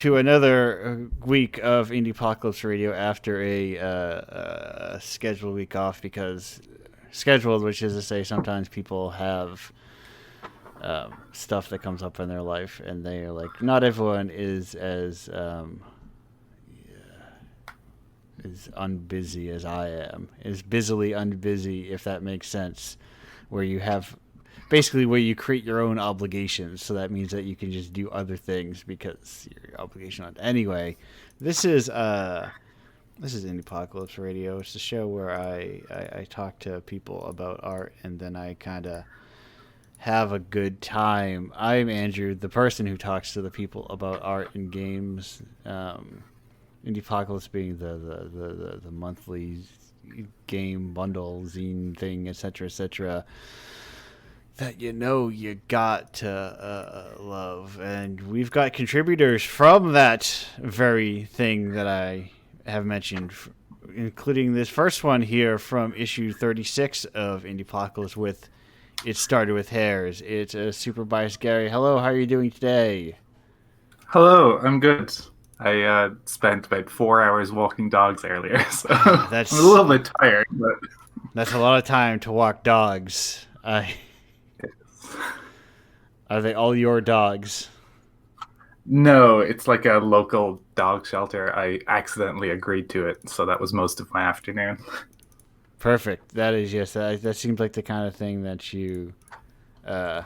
to another week of Indiepocalypse Radio after a scheduled week off because scheduled, which is to say, sometimes people have stuff that comes up in their life, and they are like, not everyone is as unbusy as I am, is busily unbusy, if that makes sense, where you have basically where you create your own obligations. So that means that you can just do other things because your obligation on. Anyway, this is Indie Apocalypse Radio. It's a show where I talk to people about art and then I kind of have a good time. I'm Andrew, the person who talks to the people about art and games. Indie Apocalypse being the monthly game bundle zine thing, etc., etc., that you got to love. And we've got contributors from that very thing that I have mentioned, including this first one here from issue 36 of Indiepocalypse with It Started With Hairs. It's a super biased Gary. Hello, how are you doing today? Hello, I'm good. I spent about 4 hours walking dogs earlier, so I'm a That's little bit tired, but that's a lot of time to walk dogs. Are they all your dogs? no, it's like a local dog shelter. I accidentally agreed to it, so that was most of my afternoon. Perfect. That is, yes. That seems like the kind of thing that you, uh,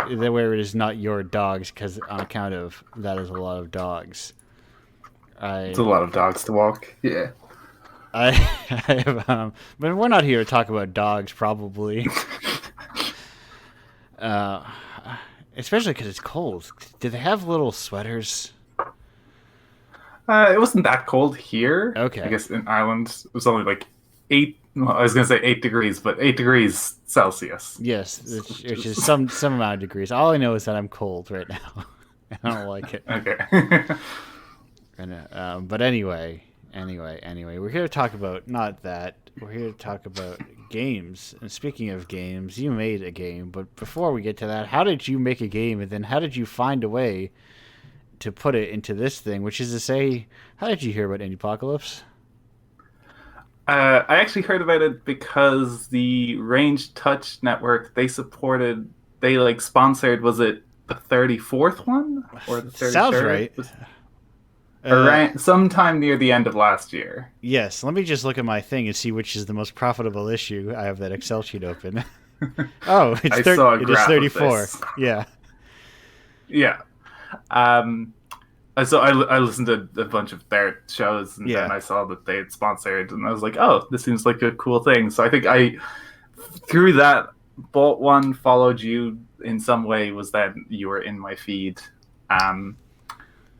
where it is not your dogs, because on account of that is a lot of dogs. It's I, a lot of dogs to walk. Yeah. I, I have, but we're not here to talk about dogs, probably. Uh, Especially because it's cold. Do they have little sweaters? It wasn't that cold here. I Okay. guess in Ireland it was only like eight. Well, I was gonna say 8 degrees, but 8 degrees Celsius. Yes, Which which is is some amount of degrees. All I know is that I'm cold right now. I don't like it. okay. But anyway, we're here to talk about not that. We're here to talk about games. And speaking of games, you made a game. But before we get to that, how did you make a game, and then how did you find a way to put it into this thing? Which is to say, how did you hear about Indie Apocalypse? I actually heard about it because the Range Touch Network they like sponsored, was it the 34th one or the Sounds 33rd? right. Was Uh, around sometime near the end of last year. yes. Let me just look at my thing and see which is the most profitable issue. I have that Excel sheet open. Oh, I saw a it is graph of 34. this. Yeah. Yeah. Um, I listened to a bunch of their shows, and then Yeah. I saw that they had sponsored, and I was like, oh, this seems like a cool thing. So I think through that, bought one, followed you in some way, was that you were in my feed. Um,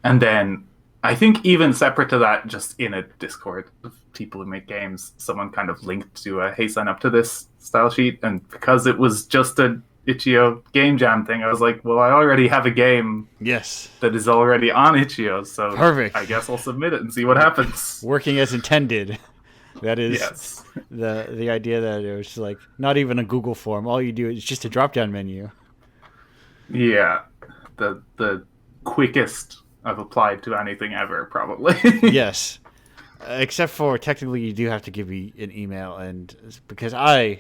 and then I think even separate to that, just in a Discord of people who make games, someone kind of linked to a hey, sign up to this style sheet, and because it was just a Itch.io game jam thing, I was like, well, I already have a game Yes. that is already on Itch.io, so Perfect. I guess I'll submit it and see what happens. Working as intended. That is Yes. the idea that it was like not even a Google form. All you do is just a drop down menu. Yeah. The quickest I've applied to anything ever, probably. Yes. Except for technically you do have to give me an email, and because I've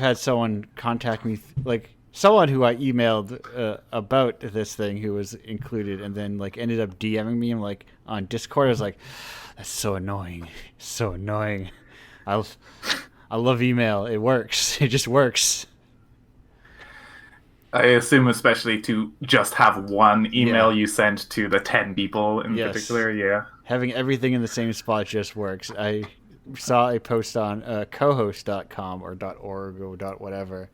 had someone contact me, like someone who I emailed about this thing who was included, and then like ended up DMing me. I'm like on Discord. I was like, that's so annoying, so annoying. I I love email. It works. It just works. I assume especially to just have one Yeah. email you send to the 10 people in Yes. particular, yeah. Having everything in the same spot just works. I saw a post on cohost.com or .org or .whatever.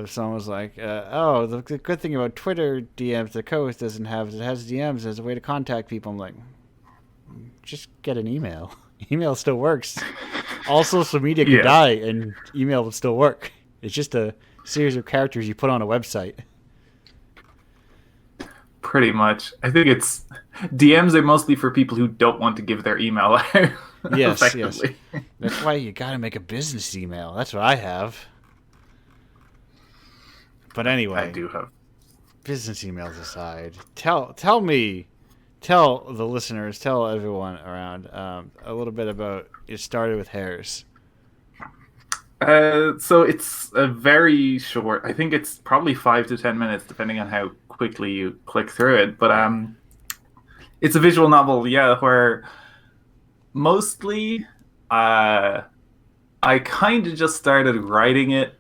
Someone was like, "Oh, the good thing about Twitter DMs the co-host doesn't have is it has DMs as a way to contact people." I'm like, just get an email. Email still works. All social media could Yeah, die, and email would still work. It's just a series of characters you put on a website. pretty much. I think it's DMs are mostly for people who don't want to give their email out Yes, yes. effectively. That's why you got to make a business email. That's what I have. But I anyway, do have business emails aside, tell me, tell the listeners, tell everyone around a little bit about it. Started with hairs. So it's a very short. I think it's probably 5 to 10 minutes, depending on how quickly you click through it. But Right. it's a visual novel, yeah, where mostly uh, I kind of just started writing it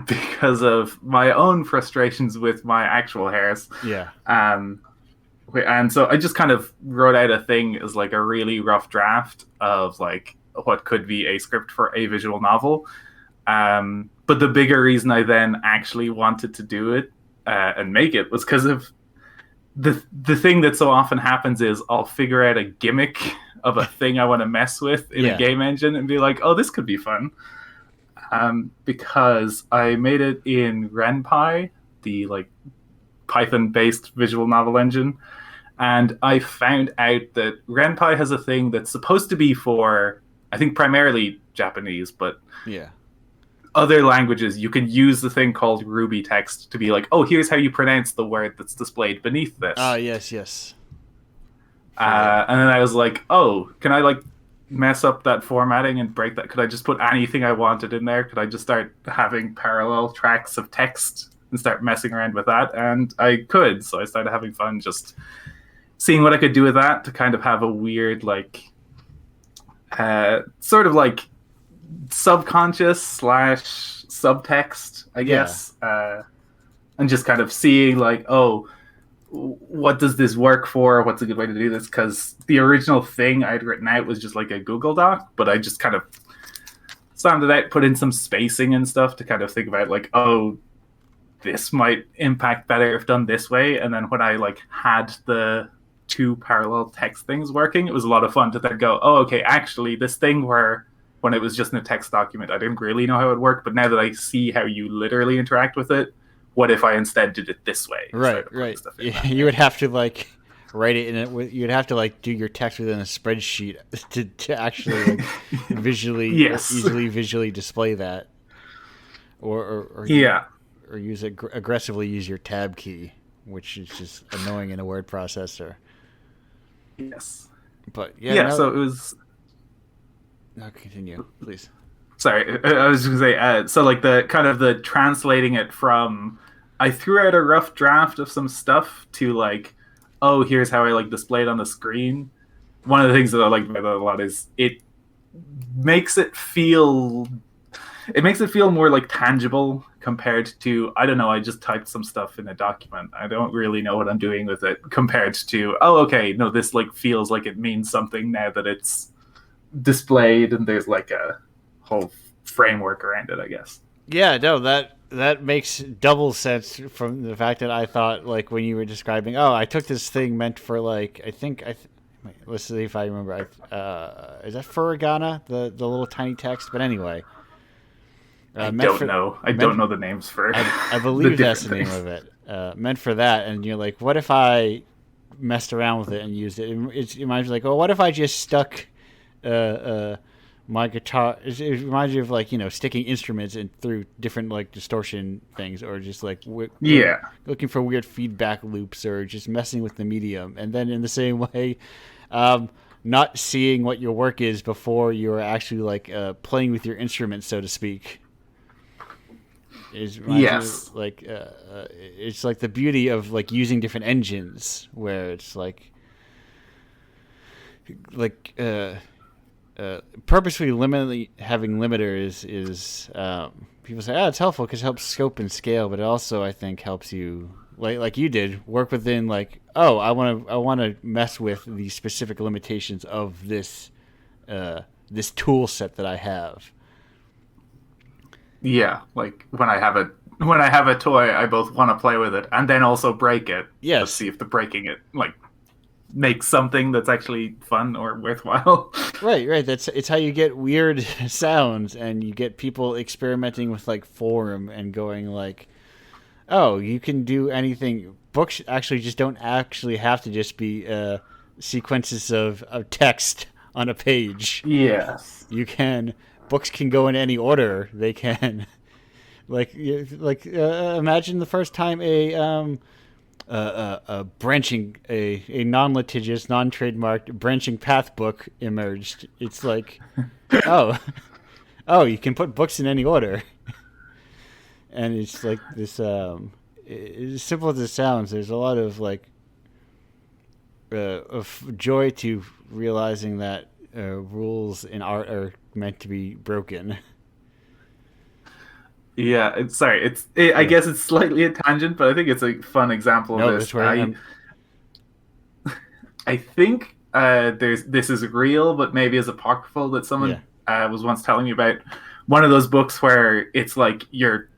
because of my own frustrations with my actual hairs. Yeah. Um, and so I just kind of wrote out a thing as like a really rough draft of like what could be a script for a visual novel. But the bigger reason I then actually wanted to do it and make it was because of the thing that so often happens is I'll figure out a gimmick of a thing I want to mess with in Yeah. a game engine and be like, oh, this could be fun. Because I made it in RenPy, the like Python-based visual novel engine, and I found out that RenPy has a thing that's supposed to be for, I think, primarily Japanese, but Yeah. other languages, you can use the thing called Ruby text to be like, oh, here's how you pronounce the word that's displayed beneath this. Yes, yes. And then I was like, oh, can I like mess up that formatting and break that? Could I just put anything I wanted in there? Could I just start having parallel tracks of text and start messing around with that? And I could. So I started having fun just seeing what I could do with that to kind of have a weird, like, sort of like subconscious slash subtext, I guess. And just kind of seeing like, oh, what does this work for? What's a good way to do this? Because the original thing I'd written out was just like a Google Doc, but I just kind of slammed it out, put in some spacing and stuff to kind of think about like, oh, this might impact better if done this way. And then when I like had the two parallel text things working, it was a lot of fun to then go, oh, okay, actually this thing where when it was just in a text document, I didn't really know how it worked, but now that I see how you literally interact with it, what if I instead did it this way? Right, right. You would have to like write it in it. You'd have to like do your text within a spreadsheet to actually like visually, yes, easily visually display that, or yeah, or use it aggressively. Use your tab key, which is just annoying in a word processor. Yes, but yeah. So it was. No, continue, please. Sorry, I was going to say, so like the kind of the translating it from, I threw out a rough draft of some stuff to like, oh, here's how I like display it on the screen. One of the things that I like about that a lot is it makes it feel more like tangible compared to, I don't know, I just typed some stuff in a document. I don't really know what I'm doing with it compared to, oh, okay, no, this like feels like it means something now that it's displayed and there's like a whole framework around it, I guess. Yeah, no, that makes double sense from the fact that I thought like when you were describing, oh, I took this thing meant for like wait, let's see if I remember. Is that furigana, the little tiny text? But anyway, I don't know. I don't know the names for. I believe that's the name of it. Meant for that, and you're like, what if I messed around with it and used it? It reminds me like, oh, what if I just stuck my guitar, it reminds you of like, you know, sticking instruments in through different like distortion things, or just like looking for weird feedback loops, or just messing with the medium. And then in the same way, not seeing what your work is before you're actually like playing with your instrument, so to speak. Yes, like it's like the beauty of like using different engines, where it's like purposefully having limiters is people say, oh, it's helpful because it helps scope and scale, but it also I think helps you like you did work within like, oh, I want to mess with the specific limitations of this this tool set that I have. Yeah, like when I have a toy, I both want to play with it and then also break it. Yes. To see if the breaking it like makes something that's actually fun or worthwhile. Right. It's how you get weird sounds, and you get people experimenting with like form and going like, oh, you can do anything. Books actually just don't actually have to just be sequences of text on a page. Yes. Books can go in any order. They can imagine the first time a a non-litigious, non-trademarked branching path book emerged. It's like, oh, oh, you can put books in any order, and it's like this. As simple as it sounds, there's a lot of like of joy to realizing that rules in art are meant to be broken. Yeah, I Yeah. guess it's slightly a tangent, but I think it's a fun example of No, this. that's where I'm. I think there's this is real, but maybe is apocryphal that Yeah. someone was once telling me about. One of those books where it's like you're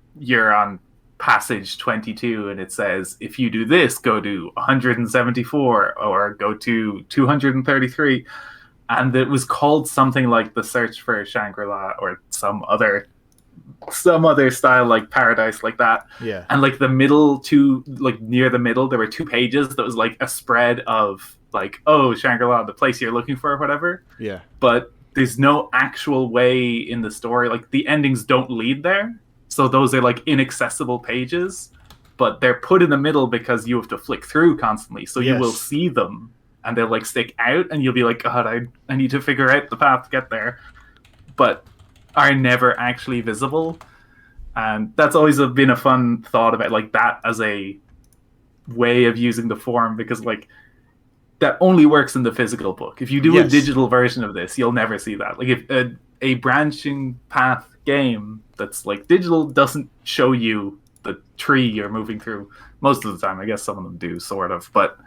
on passage 22 and it says if you do this, go to 174 or go to 233, and it was called something like the Search for Shangri-La or some other style like Paradise like that. Yeah. And like the middle two, like near the middle, there were two pages that was like a spread of like, oh, Shangri-La, the place you're looking for or whatever. Yeah. But there's no actual way in the story, like the endings don't lead there, so those are like inaccessible pages, but they're put in the middle because you have to flick through constantly, so you will Yes. see them and they'll like stick out and you'll be like, god, I need to figure out the path to get there, but are never actually visible. And that's always been a fun thought about like that as a way of using the form, because like that only works in the physical book. If you do a Yes. digital version of this, you'll never see that. Like if a branching path game that's like digital doesn't show you the tree you're moving through most of the time. I guess some of them do, sort of, but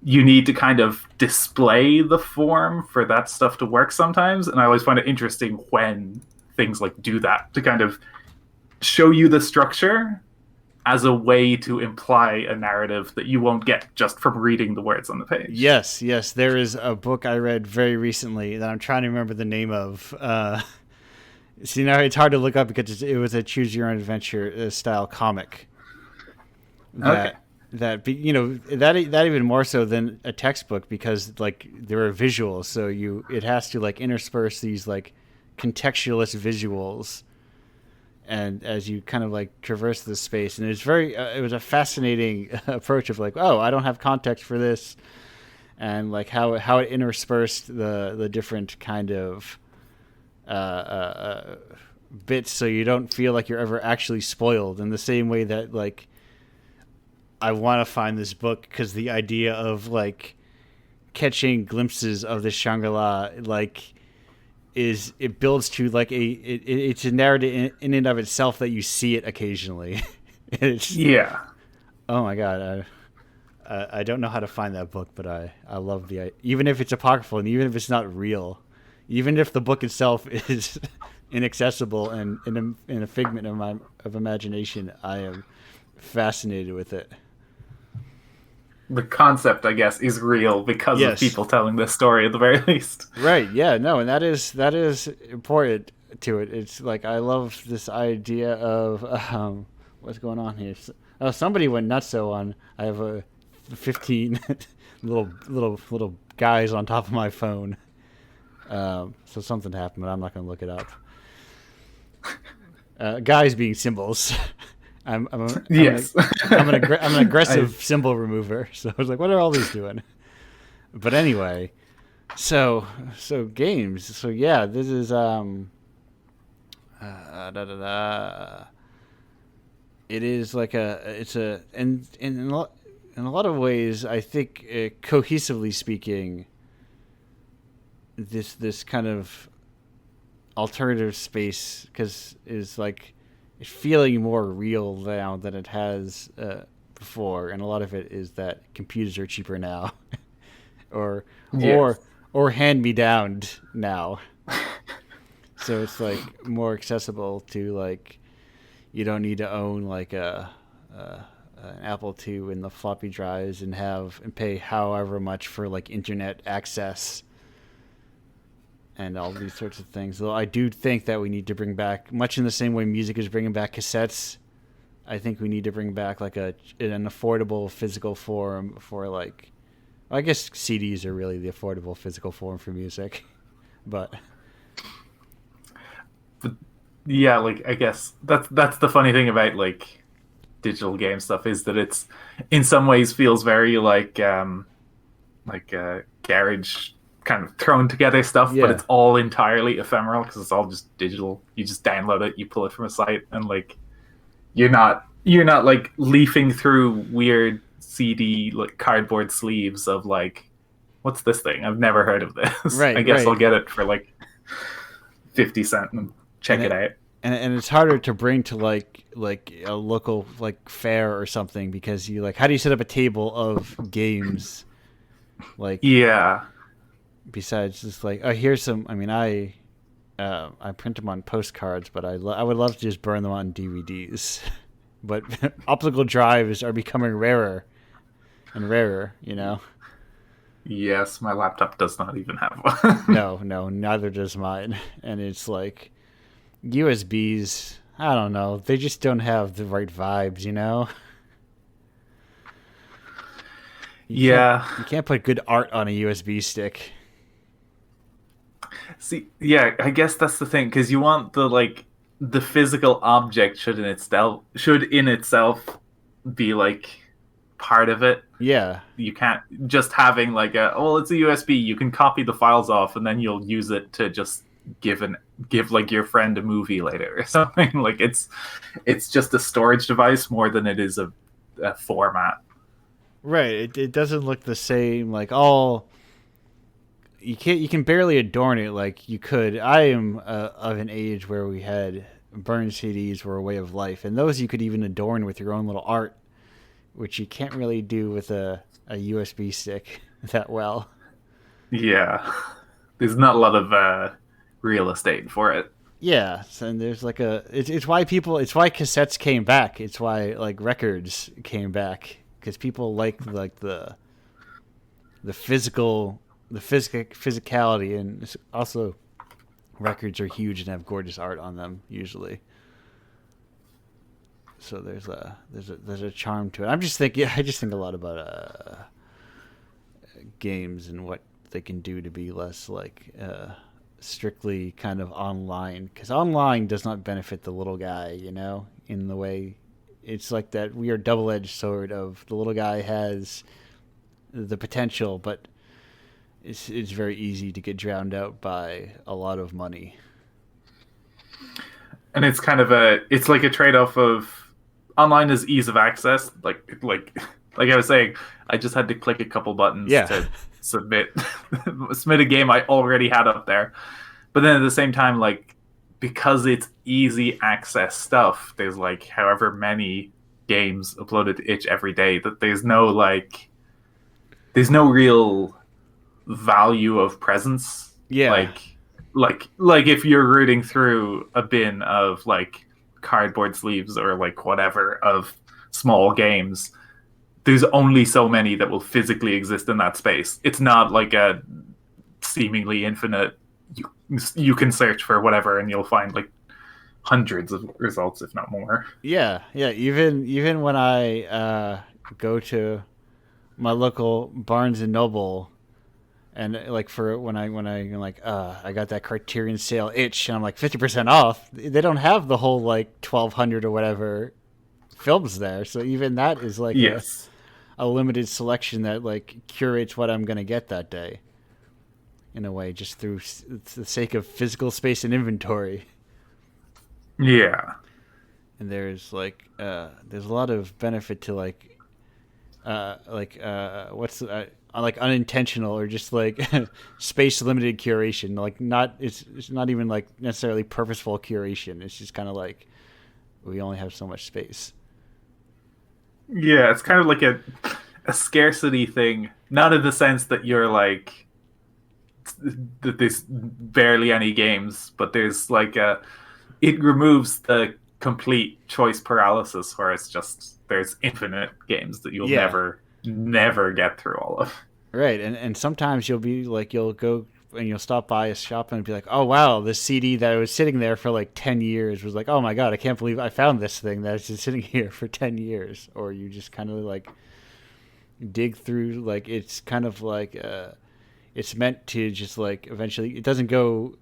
you need to kind of display the form for that stuff to work sometimes. And I always find it interesting when things like do that to kind of show you the structure as a way to imply a narrative that you won't get just from reading the words on the page. Yes. Yes. There is a book I read very recently that I'm trying to remember the name of. See, now it's hard to look up because it was a choose your own adventure style comic Okay. that even more so than a textbook, because like there are visuals, so it has to like intersperse these like contextualist visuals, and as you kind of like traverse the space, and it was a fascinating approach of like, oh, I don't have context for this, and like how it interspersed the different kind of bits, so you don't feel like you're ever actually spoiled, in the same way that like I want to find this book because the idea of like catching glimpses of the Shangri-La like is it builds to like it's a narrative in and of itself that you see it occasionally. It's Yeah. oh my god, I don't know how to find that book, but I love even if it's apocryphal and even if it's not real, even if the book itself is inaccessible and in a figment of imagination, I am fascinated with it. The concept, I guess, is real because of Yes. people telling this story at the very least. Right. Yeah. No. And that is important to it. It's like I love this idea of what's going on here. Oh, somebody went nutso on. I have a 15 little guys on top of my phone. So something happened, but I'm not going to look it up. Guys being symbols. I'm I'm a, I'm an Yes. I'm an I, aggressive symbol remover. So I was like, what are all these doing? But anyway, so games. So yeah, this is da, da, da. It is like it's a and in a lot of ways, I think cohesively speaking, this kind of alternative space because is like it's feeling more real now than it has before, and a lot of it is that computers are cheaper now, or or yes. or hand me down now. So it's like more accessible to like you don't need to own like an Apple II and the floppy drives and pay however much for like internet access and all these sorts of things. Though I do think that we need to bring back, much in the same way music is bringing back cassettes. I think we need to bring back like an affordable physical form for like, I guess CDs are really the affordable physical form for music, but But yeah, like I guess that's the funny thing about like digital game stuff is that it's in some ways feels very like garage kind of thrown together stuff, but Yeah. it's all entirely ephemeral because it's all just digital. You just download it, you pull it from a site, and like you're not like leafing through weird CD like cardboard sleeves of like what's this thing? I've never heard of this. I Right, guess I'll right. get it for like 50 cents and And check it it out. and it's harder to bring to like a local like fair or something because you like how do you set up a table of games like Yeah. besides just like oh here's some I mean I print them on postcards but I would love to just burn them on DVDs but optical drives are becoming rarer and rarer, you know. Yes, my laptop does not even have one. No, no, neither does mine. And it's like USBs, I don't know, they just don't have the right vibes, you know? You can't Yeah. you can't put good art on a USB stick. See, yeah, I guess that's the thing because you want the physical object should in itself be like part of it. Yeah. You can't just having like a well, it's a USB. You can copy the files off and then you'll use it to just give like your friend a movie later or something. Like it's just a storage device more than it is a format. Right. It doesn't look the same like all you can barely adorn it like you could. I am of an age where we had burned CDs were a way of life and those you could even adorn with your own little art which you can't really do with a USB stick that well. Yeah, there's not a lot of real estate for it. Yeah, and there's like it's why cassettes came back. It's why like records came back because people like the physicality and also records are huge and have gorgeous art on them usually. So there's a charm to it. I just think a lot about games and what they can do to be less like strictly kind of online because online does not benefit the little guy, you know, in the way it's like that weird double-edged sword of the little guy has the potential, but it's very easy to get drowned out by a lot of money. And it's kind of it's like a trade-off of online is ease of access like I was saying, I just had to click a couple buttons Yeah. to submit submit a game I already had up there. But then at the same time, like because it's easy access stuff, there's like however many games uploaded to itch every day that there's no real value of presence. Yeah. Like if you're rooting through a bin of like cardboard sleeves or like whatever of small games, there's only so many that will physically exist in that space. It's not like a seemingly infinite. You can search for whatever and you'll find like hundreds of results, if not more. Yeah, yeah. Even when I go to my local Barnes and Noble, and like for when I like I got that Criterion sale itch, and I'm like 50% off. They don't have the whole like 1,200 or whatever films there, so even that is like Yes. a limited selection that like curates what I'm gonna get that day. In a way, just through the sake of physical space and inventory. Yeah. And there's a lot of benefit to what's like unintentional or just like space limited curation, like not it's not even like necessarily purposeful curation, it's just kind of like we only have so much space. Yeah, it's kind of like a scarcity thing, not in the sense that you're like that there's barely any games, but there's like it removes the complete choice paralysis where it's just there's infinite games that you'll Yeah, never get through all of. right. And sometimes you'll be like you'll go and you'll stop by a shop and be like, oh wow, this CD that was sitting there for like 10 years was like, oh my god, I can't believe I found this thing that's just sitting here for 10 years. Or you just kind of like dig through, like it's kind of like it's meant to just like eventually it doesn't go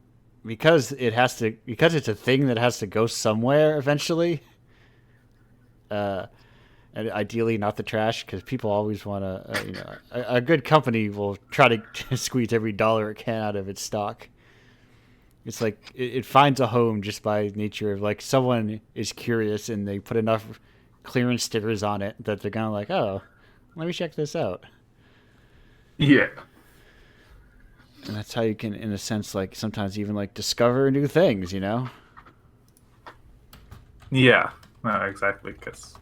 because it's a thing that has to go somewhere eventually. and ideally not the trash, because people always want to. A good company will try to squeeze every dollar it can out of its stock. It's like it finds a home just by nature of like someone is curious and they put enough clearance stickers on it that they're gonna like, oh, let me check this out. Yeah. And that's how you can, in a sense, like sometimes even like discover new things, you know? Yeah. No, exactly. Because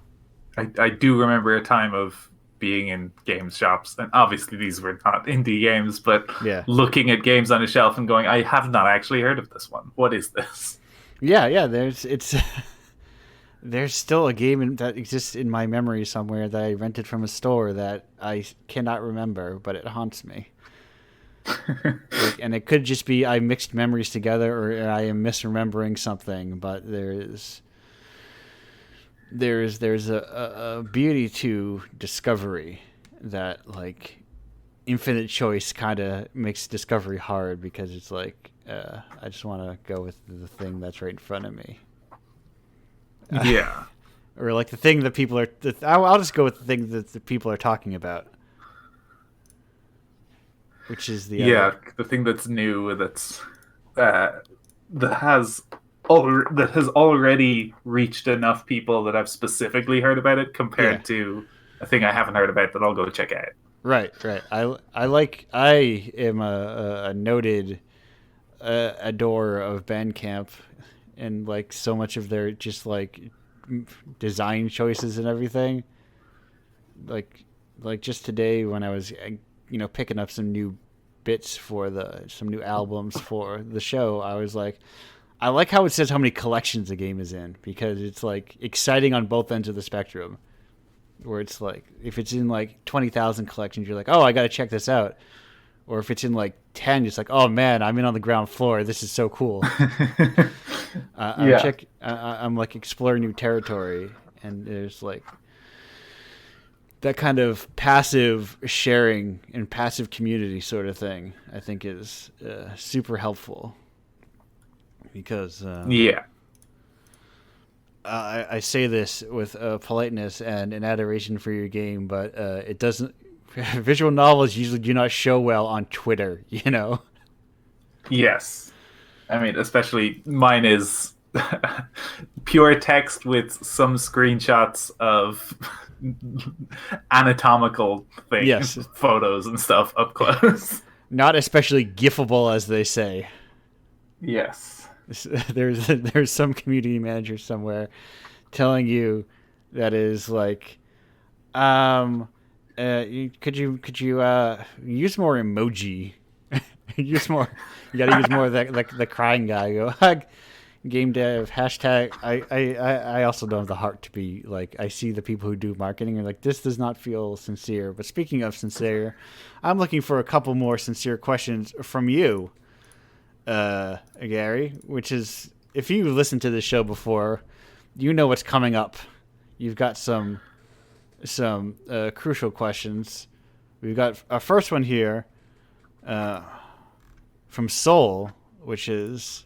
I do remember a time of being in games shops, and obviously these were not indie games, but Yeah. looking at games on a shelf and going, I have not actually heard of this one. What is this? Yeah. There's still a game that exists in my memory somewhere that I rented from a store that I cannot remember, but it haunts me. And it could just be I mixed memories together, or I am misremembering something. But there's a beauty to discovery that like infinite choice kind of makes discovery hard, because it's like I just want to go with the thing that's right in front of me. Yeah. Or like the thing that people are. I'll just go with the thing that the people are talking about, which is the other. The thing that's new, that has that has already reached enough people that I've specifically heard about it, Yeah. compared to a thing I haven't heard about that I'll go check out. Right. I am a noted adorer of Bandcamp, and like so much of their just like design choices and everything. Like just today when I was picking up some new bits for some new albums for the show, I was like, I like how it says how many collections the game is in, because it's like exciting on both ends of the spectrum. Where it's like if it's in like 20,000 collections, you're like, oh, I got to check this out. Or if it's in like 10, it's like, oh man, I'm in on the ground floor. This is so cool. Yeah. I'm like exploring new territory, and there's like that kind of passive sharing and passive community sort of thing. I think is super helpful, because Yeah. I say this with politeness and an adoration for your game, but it doesn't. Visual novels usually do not show well on Twitter, you know. Yes. I mean, especially mine is pure text with some screenshots of anatomical things, Yes, photos and stuff up close. not especially gifable, as they say. Yes. There's some community manager somewhere telling you that is like, could you use more emoji? Use more. You got to use more of that, like the crying guy. Go game dev hashtag. I also don't have the heart to be like. I see the people who do marketing and like this does not feel sincere. But speaking of sincere, I'm looking for a couple more sincere questions from you, Gary. Which is, if you listened to this show before, you know what's coming up. You've got some crucial questions. We've got our first one here from Soul, which is,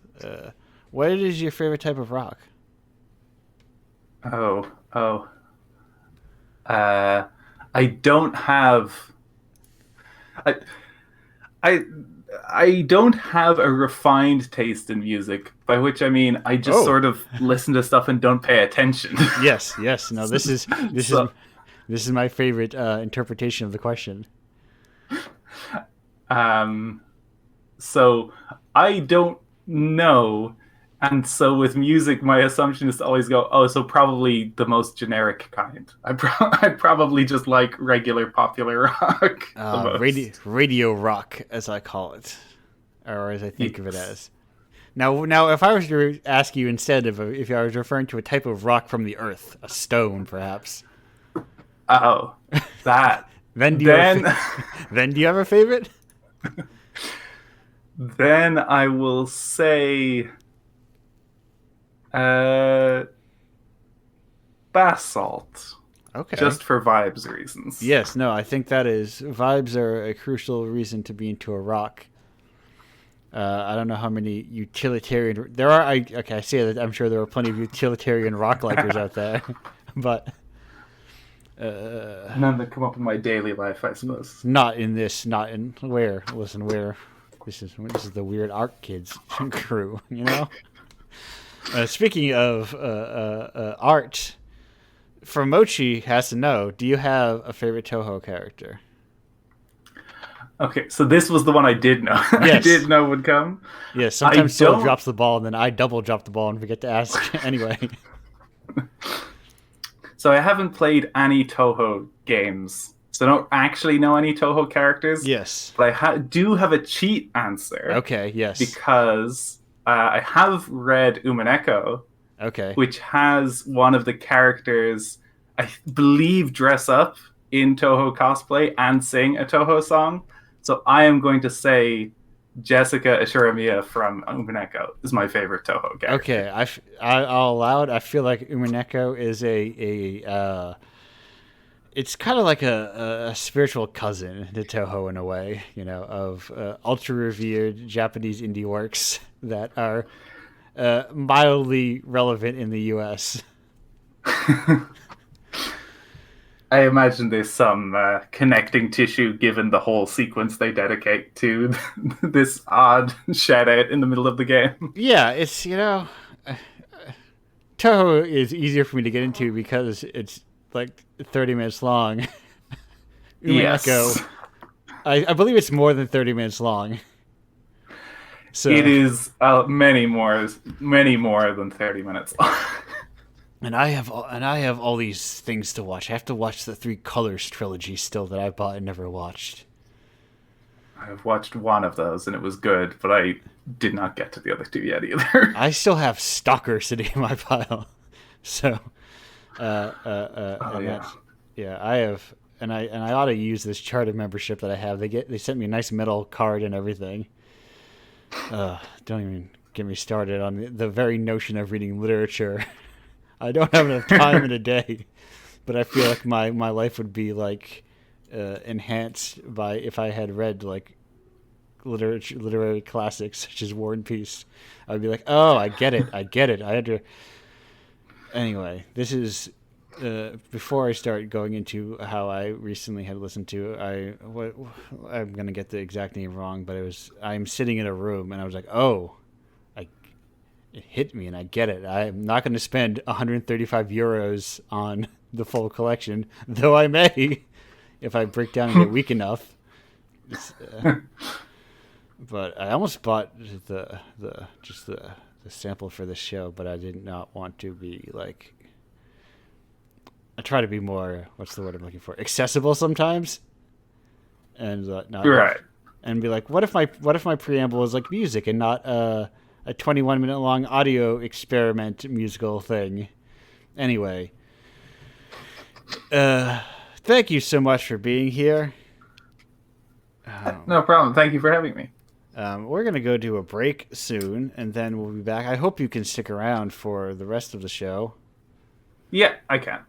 what is your favorite type of rock? Oh. I don't have. I, I I don't have a refined taste in music, by which I mean I just Oh. sort of listen to stuff and don't pay attention. Yes. No, this is So, this is my favorite interpretation of the question. um, so I don't know, and so with music, my assumption is to always go, oh, so probably the most generic kind. I probably just like regular popular rock the most. Radio rock, as I call it, or as I think of it as. Now, if I was to ask you instead of if I was referring to a type of rock from the earth, a stone, perhaps, Oh, that. then Then, then do you have a favorite? then I will say, basalt, Okay. just for vibes reasons. Yes, no, I think that is vibes are a crucial reason to be into a rock. I don't know how many utilitarian there are. I say that I'm sure there are plenty of utilitarian rock likers out there, but None that come up in my daily life, I suppose. Not in this. Not in where. Listen, where. This is the weird art kids crew. You know. Speaking of art, Mochi has to know: do you have a favorite Toho character? Okay, so this was the one I did know. I Yes. did know would come. Yes. I Sometimes Solo don't. drops the ball, and then I double drop the ball and forget to ask. Anyway. So I haven't played any Toho games, so I don't actually know any Toho characters. Yes. But I do have a cheat answer. Okay. Yes. Because I have read Umineko, Okay. which has one of the characters, I believe, dress up in Toho cosplay and sing a Toho song. So I am going to say Jessica Ashuramiya from Umineko is my favorite Toho character. Okay, I'll allow it. I feel like Umineko is it's kind of like a spiritual cousin to Toho in a way, you know, of ultra revered Japanese indie works that are mildly relevant in the U.S. I imagine there's some connecting tissue given the whole sequence they dedicate to this odd shout out in the middle of the game. Yeah, it's, you know, Toho is easier for me to get into because it's like 30 minutes long. Umineko, Yes. I believe it's more than 30 minutes long. So It is many more than 30 minutes long. And I have all these things to watch. I have to watch the Three Colors trilogy still that I bought and never watched. I've watched one of those and it was good, but I did not get to the other two yet either. I still have Stalker sitting in my pile. So, yeah, I have, and I ought to use this charter membership that I have. They sent me a nice metal card and everything. Don't even get me started on the very notion of reading literature. I don't have enough time in a day, but I feel like my life would be like enhanced by if I had read like literary classics such as War and Peace. I would be like, oh, I get it. Anyway, this is before I start going into how I recently had listened to. I'm gonna get the exact name wrong, but I'm sitting in a room and I was like, oh. It hit me and I get it. I'm not going to spend 135 euros on the full collection, though I may if I break down and get weak enough. But I almost bought the sample for this show, but I did not want to be like. I try to be more. What's the word I'm looking for? Accessible sometimes, and not Right. and be like, what if my preamble is like music and not a 21-minute long audio experiment musical thing. Anyway, thank you so much for being here. No problem. Thank you for having me. We're going to go to a break soon, and then we'll be back. I hope you can stick around for the rest of the show. Yeah, I can.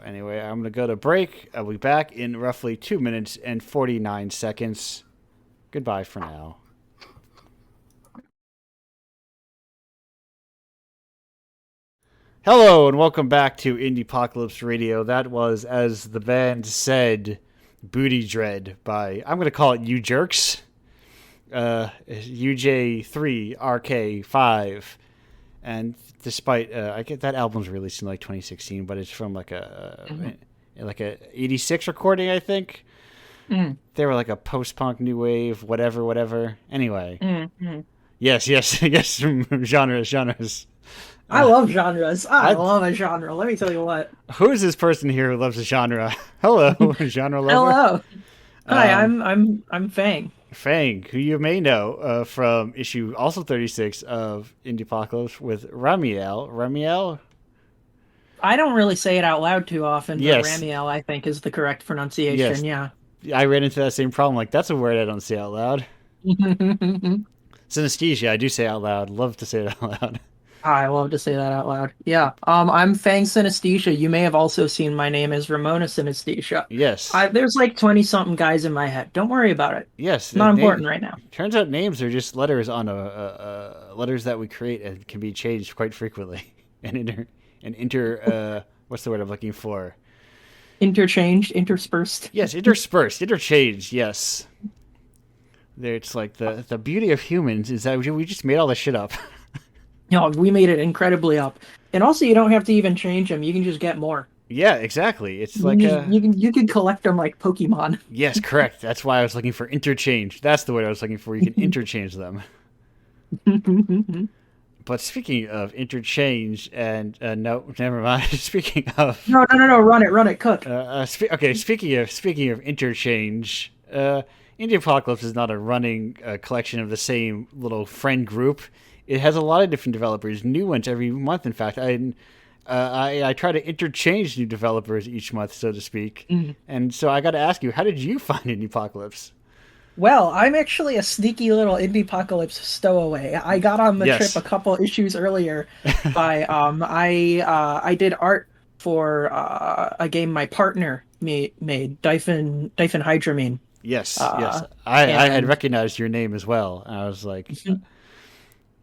Anyway, I'm going to go to break. I'll be back in roughly 2 minutes and 49 seconds. Goodbye for now. Hello and welcome back to Indiepocalypse Radio. That was, as the band said, Booty Dread by, I'm going to call it You Jerks, UJ3RK5. And despite, I get that album's released in like 2016, but it's from like a 86 recording, I think. Mm. They were like a post-punk new wave, whatever. Anyway. Mm-hmm. Yes, genres. I love genres. I love a genre. Let me tell you what. Who is this person here who loves a genre? Hello, genre lover. Hello. Hi, I'm Fang. Fang, who you may know from issue also 36 of Indiepocalypse with Ramiel. I don't really say it out loud too often, but Yes. Ramiel, I think, is the correct pronunciation. Yes. Yeah. I ran into that same problem. Like, that's a word I don't say out loud. Synesthesia, I do say out loud. Love to say it out loud. I love to say that out loud. Yeah. I'm Fang Synesthesia. You may have also seen my name as Ramona Synesthesia. Yes. There's like 20-something guys in my head. Don't worry about it. Yes. It's not important right now. Turns out names are just letters on letters that we create and can be changed quite frequently. And what's the word I'm looking for? Interchanged, interspersed. Yes, interspersed, interchanged. Yes. It's like the beauty of humans is that we just made all this shit up. We made it incredibly up. And also, you don't have to even change them. You can just get more. Yeah, exactly. It's You like can just, you can collect them like Pokemon. yes, correct. That's why I was looking for interchange. That's the word I was looking for. You can interchange them. But speaking of interchange, and no, never mind. Speaking of No. Run it, cook. okay, speaking of interchange, Indiepocalypse is not a running collection of the same little friend group. It has a lot of different developers, new ones every month. In fact, I try to interchange new developers each month, so to speak. And so I got to ask you, how did you find Indiepocalypse? Well, I'm actually a sneaky little Indiepocalypse stowaway. I got on the Yes. trip a couple issues earlier by I did art for a game my partner made, Diphenhydramine. Yes, yes. Uh, I had and recognized your name as well. I was like,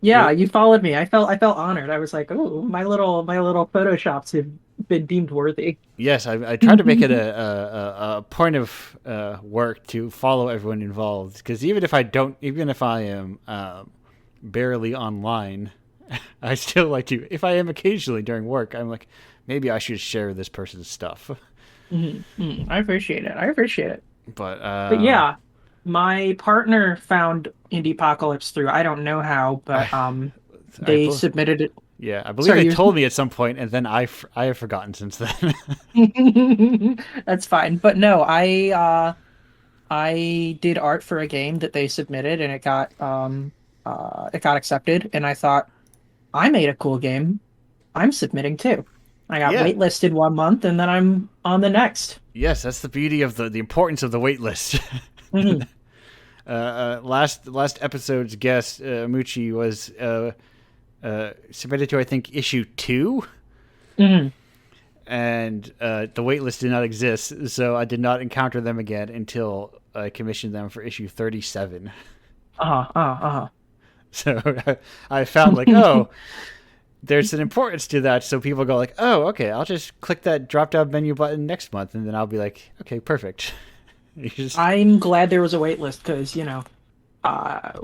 yeah, it, you followed me. I felt honored. I was like, "Oh, my little photoshops have been deemed worthy." yes, I tried to make it a point of work to follow everyone involved because even if I am barely online, I still like to. If I am occasionally during work, I'm like, maybe I should share this person's stuff. I appreciate it. I appreciate it. But But yeah, my partner found Indiepocalypse through I don't know how, I, but I, they submitted it. yeah, I believe Sorry, they you. told me at some point, and then I have forgotten since then. That's fine. But no, I did art for a game that they submitted, and it got accepted, and I thought I made a cool game. I'm submitting too. I got Yeah. waitlisted 1 month, and then I'm on the next. Yes, that's the beauty of the importance of the wait list. Mhm. Last episode's guest Muchi was submitted to I think issue 2, Mhm. and the wait list did not exist, so I did not encounter them again until I commissioned them for issue 37. So I found like, oh, there's an importance to that, so people go like, oh, okay, I'll just click that drop down menu button next month, and then I'll be like, okay, perfect. You just I'm glad there was a wait list because,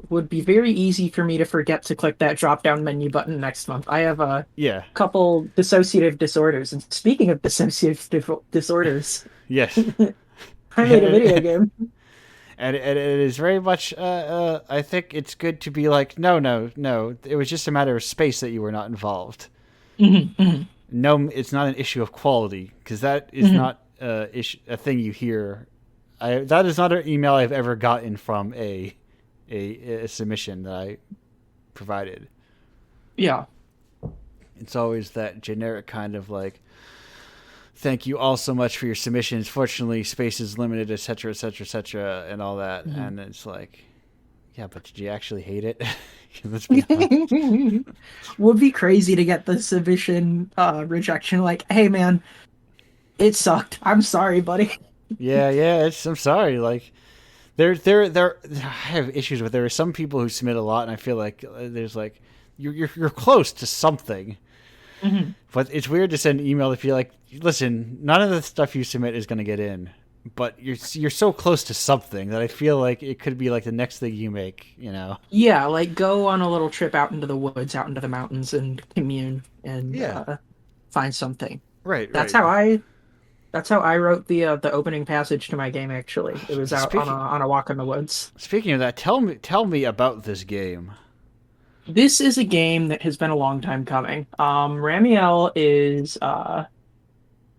would be very easy for me to forget to click that drop down menu button next month. I have a yeah, couple dissociative disorders. And speaking of dissociative disorders, yes. I made a video game. And it is very much. I think it's good to be like, no. It was just a matter of space that you were not involved. Mhm, mhm, No, it's not an issue of quality because that is mhm. not a thing you hear. That is not an email I've ever gotten from a submission that I provided. Yeah. It's always that generic kind of like, thank you all so much for your submissions. Fortunately, space is limited, etc., etc., etc., and all that. Mhm. And it's like, yeah, but did you actually hate it? Let's be honest. Would be crazy to get the submission rejection. Like, hey man, it sucked. I'm sorry, buddy. Yeah. I'm sorry. Like, there. I have issues with. There are some people who submit a lot, and I feel like there's like, you're close to something. Mhm. But it's weird to send an email if you're like, listen, none of the stuff you submit is going to get in, but you're so close to something that I feel like it could be like the next thing you make, you know? Yeah, like go on a little trip out into the woods, out into the mountains, and commune and Yeah. find something. Right. That's how I. That's how I wrote the opening passage to my game. Actually, it was out on Speaking a walk in the woods. speaking of that, tell me about this game. This is a game that has been a long time coming. Ramiel is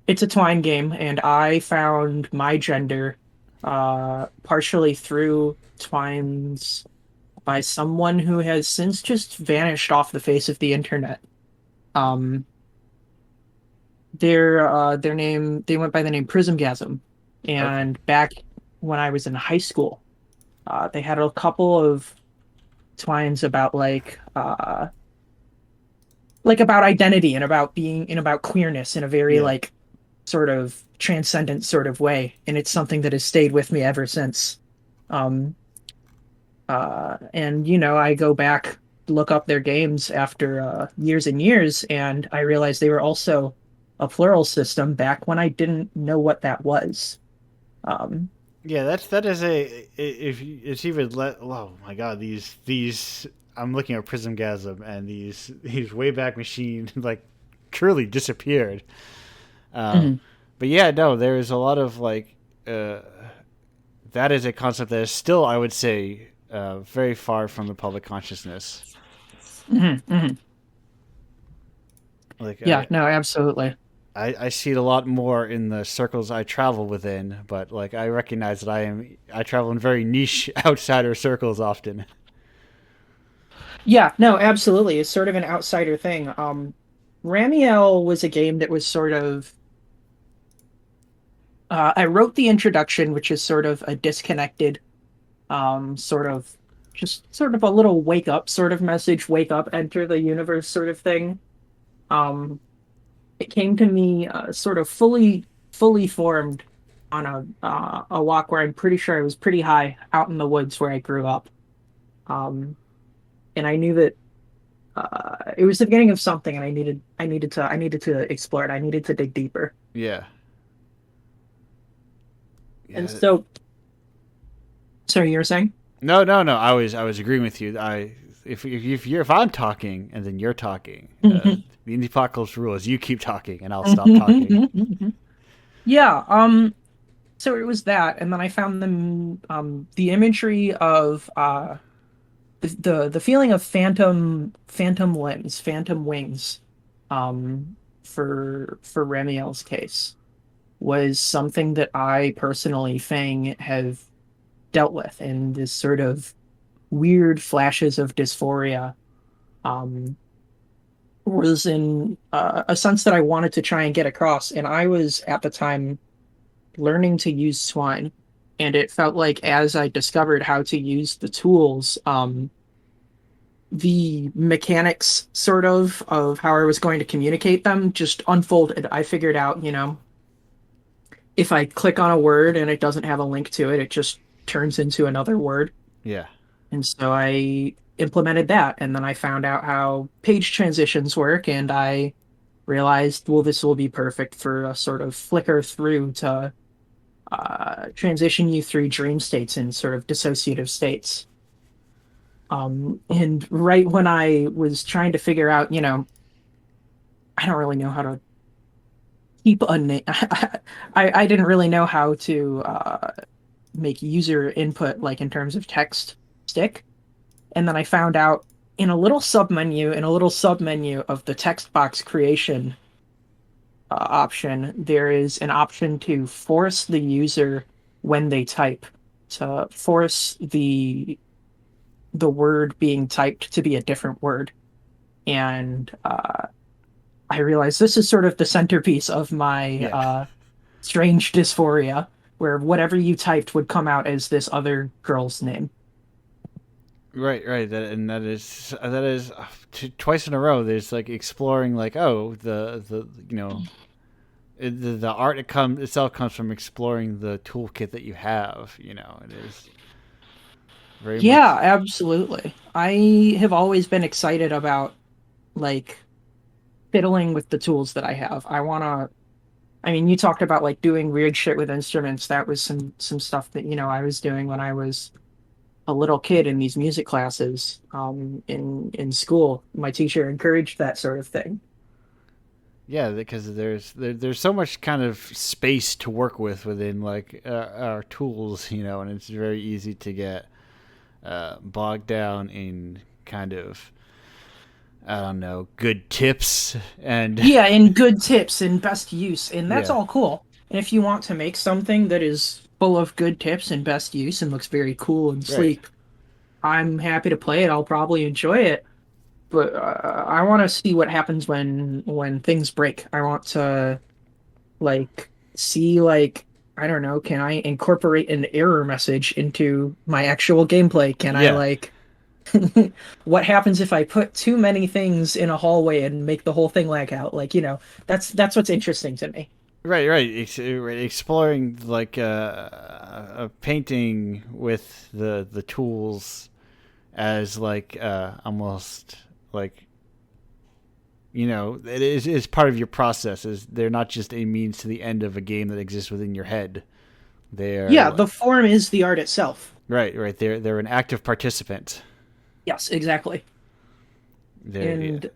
it's a Twine game, and I found my gender partially through Twines by someone who has since just vanished off the face of the internet. Um, their name they went by the name Prismgasm, Okay. and back when I was in high school, they had a couple of Twines about like about identity and about being and about queerness in a very Yeah. like sort of transcendent sort of way, and it's something that has stayed with me ever since. Um, and I go back, look up their games after years and years, and I realized they were also a plural system back when I didn't know what that was. Um, Yeah, that is a if it's even oh my god, these I'm looking at Prismgasm, and these Wayback Machine like truly disappeared. Uh, mhm, but yeah, no, there is a lot of like uh, that is a concept that is still, I would say, very far from the public consciousness. mhm, mhm. Like Yeah, no, absolutely. I see it a lot more in the circles I travel within, but like I recognize that I travel in very niche outsider circles often. Yeah, no, absolutely. It's sort of an outsider thing. Ramiel was a game that was sort of I wrote the introduction, which is sort of a disconnected, sort of just sort of a little wake up sort of message, wake up, enter the universe sort of thing. Um, it came to me sort of fully formed on a walk where I'm pretty sure I was pretty high out in the woods where I grew up. Um, and I knew that it was the beginning of something, and I needed to explore it. I needed to dig deeper. Yeah, And yeah. so, sorry, you were saying? No. I was agreeing with you. If I'm talking and then you're talking, the Indiepocalypse rule is you keep talking and I'll stop talking. Yeah, so it was that, and then I found the imagery of the feeling of phantom limbs, phantom wings, for Ramiel's case was something that I personally, Fang, have dealt with, and this sort of weird flashes of dysphoria um, was in a sense that I wanted to try and get across. And I was at the time learning to use Swine, and it felt like as I discovered how to use the tools, the mechanics of how I was going to communicate them just unfolded. I figured out, if I click on a word and it doesn't have a link to it, it just turns into another word. Yeah. And so I implemented that. And then I found out how page transitions work. And I realized, well, this will be perfect for a sort of flicker through to transition you through dream states and sort of dissociative states. And right when I was trying to figure out, I don't really know how to keep a name. I didn't really know how to make user input, like in terms of text, stick. And then I found out in a little submenu of the text box creation option, there is an option to force the user when they type to force the word being typed to be a different word. And I realized this is sort of the centerpiece of my Yeah. strange dysphoria, where whatever you typed would come out as this other girl's name. Right. That is twice in a row. There's like exploring, like, oh, the the art itself comes from exploring the toolkit that you have. It is very Yeah, much. absolutely. I have always been excited about like fiddling with the tools that I have. I mean, you talked about like doing weird shit with instruments. That was some stuff that, I was doing when I was a little kid in these music classes in school. My teacher encouraged that sort of thing. Yeah, because there's so much kind of space to work with within like our tools, and it's very easy to get bogged down in kind of, I don't know, good tips and Yeah, and good tips and best use, and that's yeah, all cool. And if you want to make something that is full of good tips and best use and looks very cool and right. sleek, I'm happy to play it. I'll probably enjoy it, but I want to see what happens when things break. I want to like see like I don't know, can I incorporate an error message into my actual gameplay? Can I Yeah, like what happens if I put too many things in a hallway and make the whole thing lag out? Like, that's what's interesting to me. right. Exploring like a painting with the tools as like almost like it is part of your process. Is they're not just a means to the end of a game that exists within your head. Yeah, They're the form is the art itself. right. They're an active participant. Yes, exactly. They're yeah. And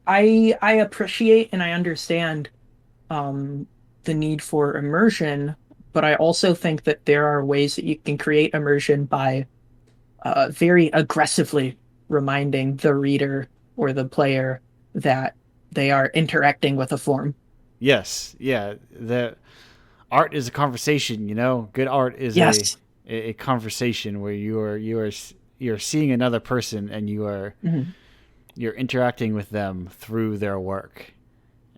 I appreciate and I understand um, the need for immersion, but I also think that there are ways that you can create immersion by very aggressively reminding the reader or the player that they are interacting with a form. Yes, yeah. The art is a conversation. Good art is Yes. a conversation where you're seeing another person and Mhm. you're interacting with them through their work,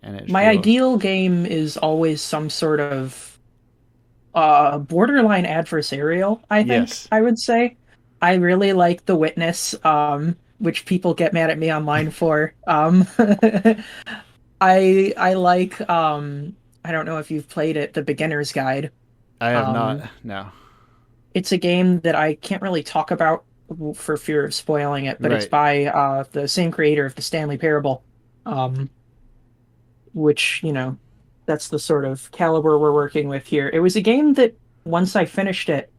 and it My feels ideal game is always some sort of borderline adversarial, I think yes, I would say. I really like The Witness, which people get mad at me online for. I like I don't know if you've played it, The Beginner's Guide. I have not. Um, No, it's a game that I can't really talk about for fear of spoiling it, but it's right. by the same creator of the Stanley Parable, um, which, that's the sort of caliber we're working with here. It was a game that once I finished it,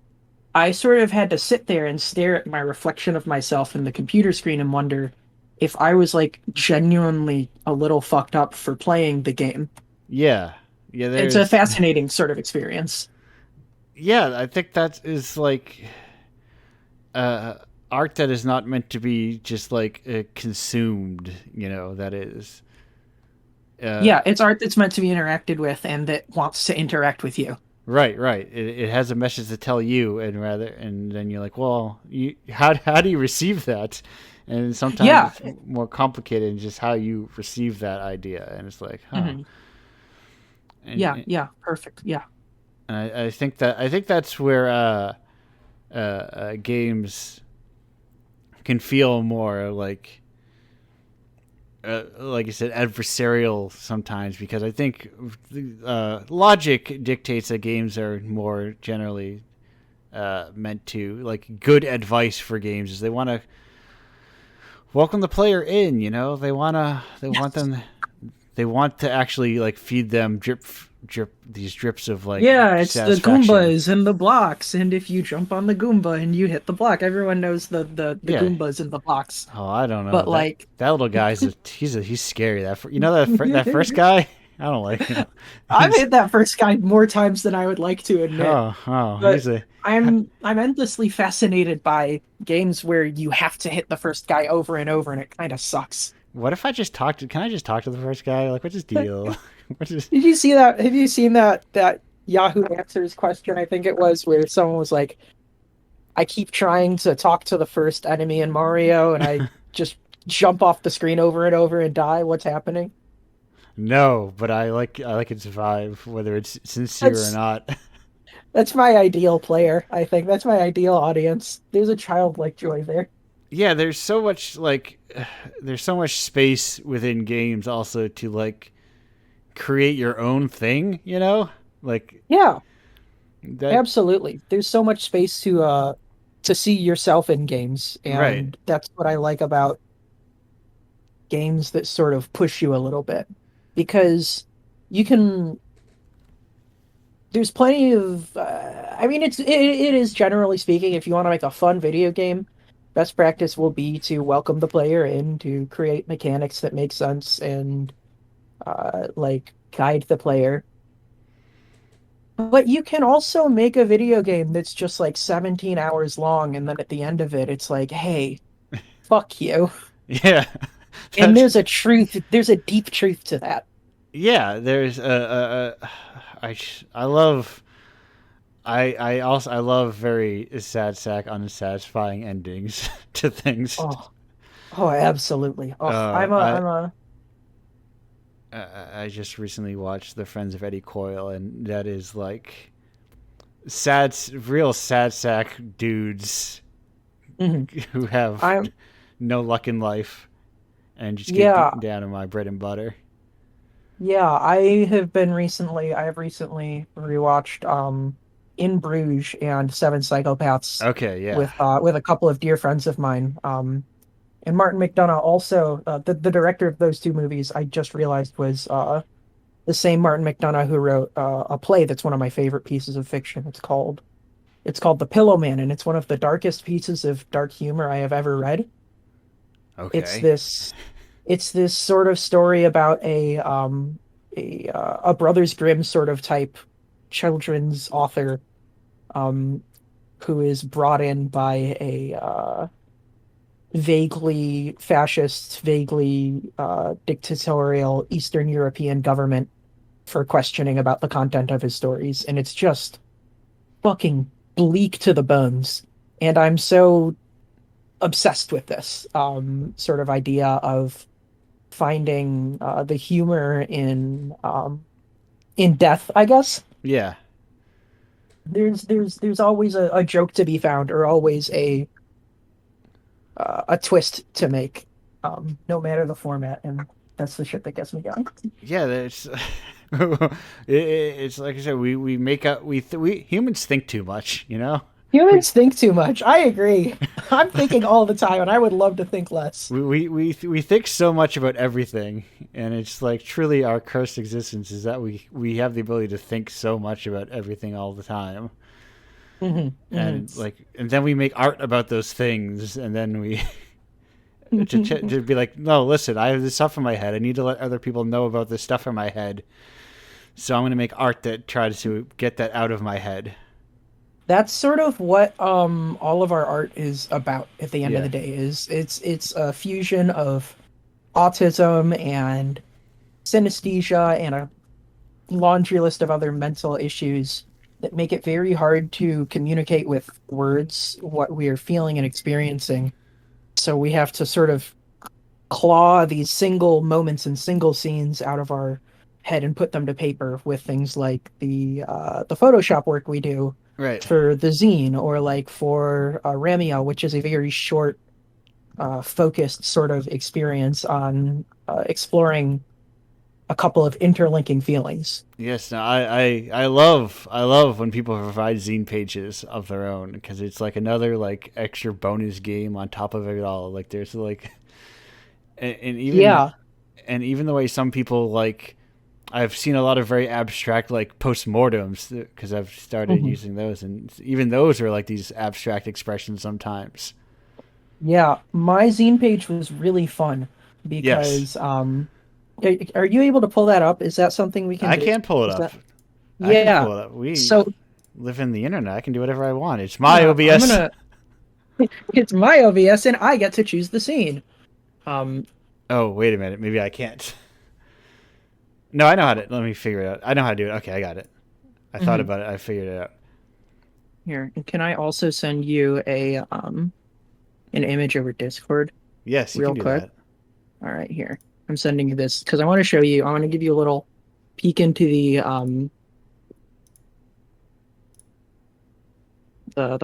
I sort of had to sit there and stare at my reflection of myself in the computer screen and wonder if I was like genuinely a little fucked up for playing the game. Yeah, yeah. It's a There's fascinating sort of experience. yeah. I think that is like uh, art that is not meant to be just like consumed. That is. Uh, Yeah, it's art that's meant to be interacted with and that wants to interact with you. right. It has a message to tell you, and then you're like, well, how do you receive that? And sometimes Yeah. it's more complicated in just how you receive that idea, and it's like, huh. Mhm. Yeah, And, yeah, perfect. Yeah. and I think that's where games can feel more like you said, adversarial sometimes, because I think logic dictates that games are more generally meant to, like, good advice for games is they want to welcome the player in. Yes. They want to actually like feed them these drips of like Yeah, it's the satisfaction. Goombas and the blocks, and if you jump on the Goomba and you hit the block, everyone knows the Yeah. Goombas and the blocks. Oh, I don't know But that like, that little guy's he's scary. That first guy. I don't like him. I've He's hit that first guy more times than I would like to admit. he's But a I'm endlessly fascinated by games where you have to hit the first guy over and over, and it kind of sucks. What if I just talk to? Can I just talk to the first guy? Like, what's his deal? What's his? Did you see that? Have you seen that Yahoo Answers question? I think it was where someone was like, "I keep trying to talk to the first enemy in Mario, and I just jump off the screen over and over and die. What's happening?" No, but I like its vibe, whether it's sincere or That's not. that's my ideal player. I think that's my ideal audience. There's a childlike joy there. Yeah, there's so much space within games also to like create your own thing. Like Yeah, that. absolutely. There's so much space to see yourself in games, Right. and that's what I like about games that sort of push you a little bit because you can there's plenty of I mean it is generally speaking, if you want to make a fun video game, best practice will be to welcome the player in, to create mechanics that make sense and like guide the player. But you can also make a video game that's just like 17 hours long, and then at the end of it it's like, hey, fuck you. Yeah. And That's there's a deep truth to that. yeah. There's I love I love very sad sack unsatisfying endings to things. Oh, oh, absolutely. Oh, Uh, I I'm a I just recently watched The Friends of Eddie Coyle, and that is like sad, real sad sack dudes mhm. who have I'm no luck in life and just get Yeah, beaten down to my bread and butter. yeah. I have recently rewatched In Bruges and Seven Psychopaths Okay, yeah. with a couple of dear friends of mine. And Martin McDonagh also, the director of those two movies, I just realized was the same Martin McDonagh who wrote a play that's one of my favorite pieces of fiction. It's called The Pillow Man, and it's one of the darkest pieces of dark humor I have ever read. It's Okay. this it's this sort of story about a Brothers Grimm sort of type children's author um who is brought in by a vaguely fascist, vaguely dictatorial Eastern European government for questioning about the content of his stories, and it's just fucking bleak to the bones. And I'm so obsessed with this sort of idea of finding the humor in death, I guess. Yeah. There's always a joke to be found, or always a twist to make, no matter the format, and that's the shit that gets me going. Yeah, there's it's like I said, we make up we humans think too much, you know. We Humans think too much. I agree. I'm thinking all the time, and I would love to think less. we think so much about everything, and it's like truly our cursed existence is that we have the ability to think so much about everything all the time, Hmm. Hmm. and then we make art about those things, and then we to be like, no, listen, I have this stuff in my head. I need to let other people know about this stuff in my head, so I'm going to make art that tries to get that out of my head. That's sort of what all of our art is about at the end of Yeah. the day. Is it's a fusion of autism and synesthesia and a laundry list of other mental issues that make it very hard to communicate with words what we are feeling and experiencing. So we have to sort of claw these single moments and single scenes out of our head and put them to paper with things like the Photoshop work we do Right. for the zine, or like for Ramiel, which is a very short, focused sort of experience on exploring a couple of interlinking feelings. Yes, no, I love when people provide zine pages of their own because it's like another like extra bonus game on top of it all. Like there's like and even Yeah. and even the way some people like I've seen a lot of very abstract like postmortems because I've started Mhm. using those and even those are like these abstract expressions sometimes. Yeah, my zine page was really fun Yes, because are you able to pull that up? Is that something we can I do? can pull it Is up. that I can Yeah. pull it up. We So live in the internet. I can do whatever I want. It's my yeah, I'm OBS. gonna it's my OBS and I get to choose the scene. Um Oh, wait a minute. Maybe I can't. No, I know how to. Let me figure it out. I know how to do it. Okay, I got it. I thought mhm. about it. I figured it out. Here, and can I also send you a an image over Discord Yes, you can real do quick? that. All right, here. I'm sending you this because I want to show you. I want to give you a little peek into the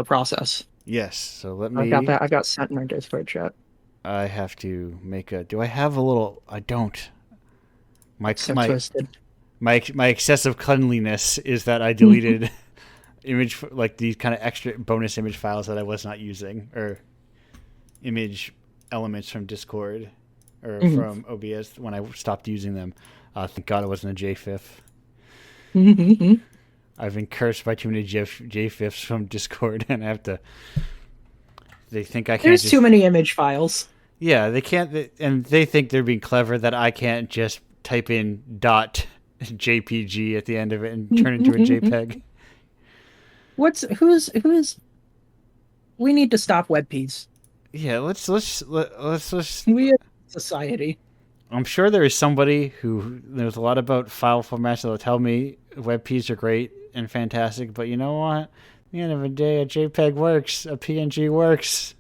process. Yes. So let I've got me. that. I've got sent in our Discord chat. I have to make a. Do I have a little? I don't. My So my twisted. my excessive cleanliness is that I deleted image like these kind of extra bonus image files that I was not using or image elements from Discord or Mhm. from OBS when I stopped using them. Thank God it wasn't a JFIF. Mhm. I've been cursed by too many JFIFs from Discord, and I have to. They think I can't There's too just. many image files. Yeah, they can't, and they think they're being clever that I can't just type in dot JPG at the end of it and turn into a JPEG. Who's we need to stop WebPs. Yeah, let's. We as a society. I'm sure there is somebody who knows a lot about file formats that'll tell me WebPs are great and fantastic, but you know what? At the end of the day, a JPEG works, a PNG works.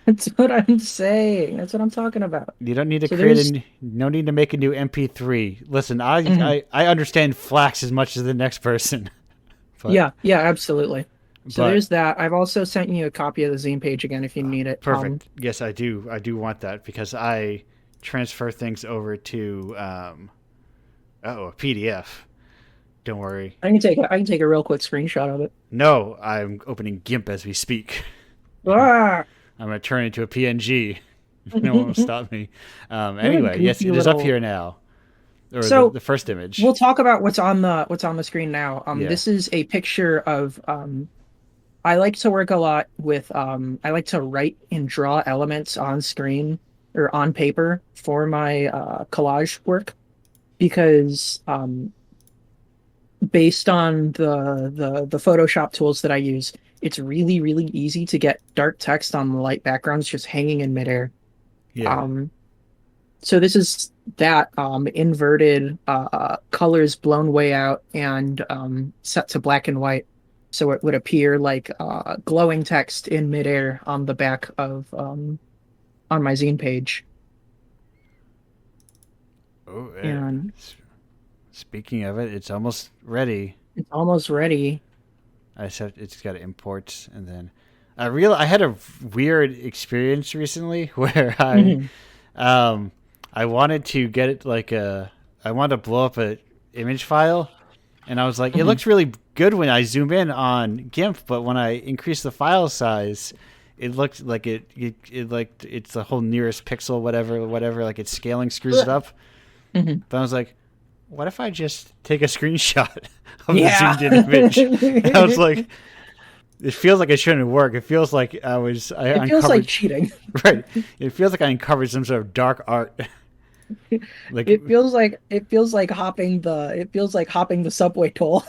That's what I'm saying. That's what I'm talking about. You don't need to So create there's no need to make a new MP3. Listen, Mhm. I understand Flax as much as the next person, but Yeah, yeah, absolutely. So but there's that. I've also sent you a copy of the zine page again if you need it. perfect. Yes, I do. I do want that because I transfer things over to a PDF. Don't worry. I can take a real quick screenshot of it. No, I'm opening GIMP as we speak. Ah! I'm gonna turn it into a PNG. No one will stop me. What a Anyway, yes, goofy it is up little. here now, or So the first image. we'll talk about what's on the screen now. Yeah, This is a picture of I like to work a lot with I like to write and draw elements on screen or on paper for my collage work because based on the Photoshop tools that I use, it's really easy to get dark text on the light backgrounds just hanging in midair. yeah. Um, so this is that inverted colors blown way out and set to black and white. So it would appear like glowing text in midair on the back of on my zine page. Oh, And speaking of it, it's almost ready. it's almost ready. I said it's got to import, and then I had a weird experience recently where Mhm. I wanted to get it like I wanted to blow up a image file, and I was like, it Mhm. looks really good when I zoom in on GIMP, but when I increase the file size, it looked like it like it's the whole nearest pixel, whatever, like it's scaling screws it up. Mhm. But I was like, what if I just take a screenshot of the Yeah. zoomed in image? And I was like, it feels like it shouldn't work. It feels like I It feels like uncovered cheating. right. It feels like I uncovered some sort of dark art. Like It feels like hopping the subway toll.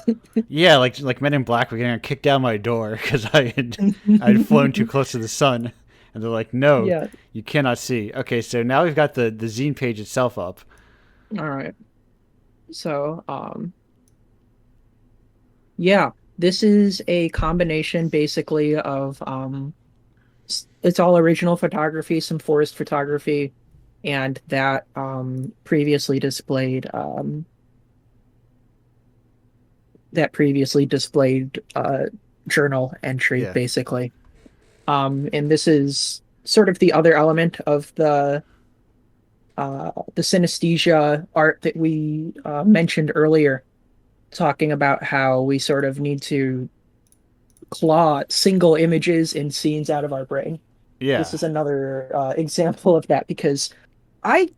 yeah, like Men in Black were getting kicked down my door because I'd flown too close to the sun, and they're like, no, Yeah. you cannot see. Okay, so now we've got the zine page itself up. All right. So, yeah, this is a combination basically of it's all original photography, some forest photography, and that previously displayed journal entry Yeah, basically. And this is sort of the other element of the synesthesia art that we mentioned earlier, talking about how we sort of need to claw single images and scenes out of our brain. This yeah, is another example of that because I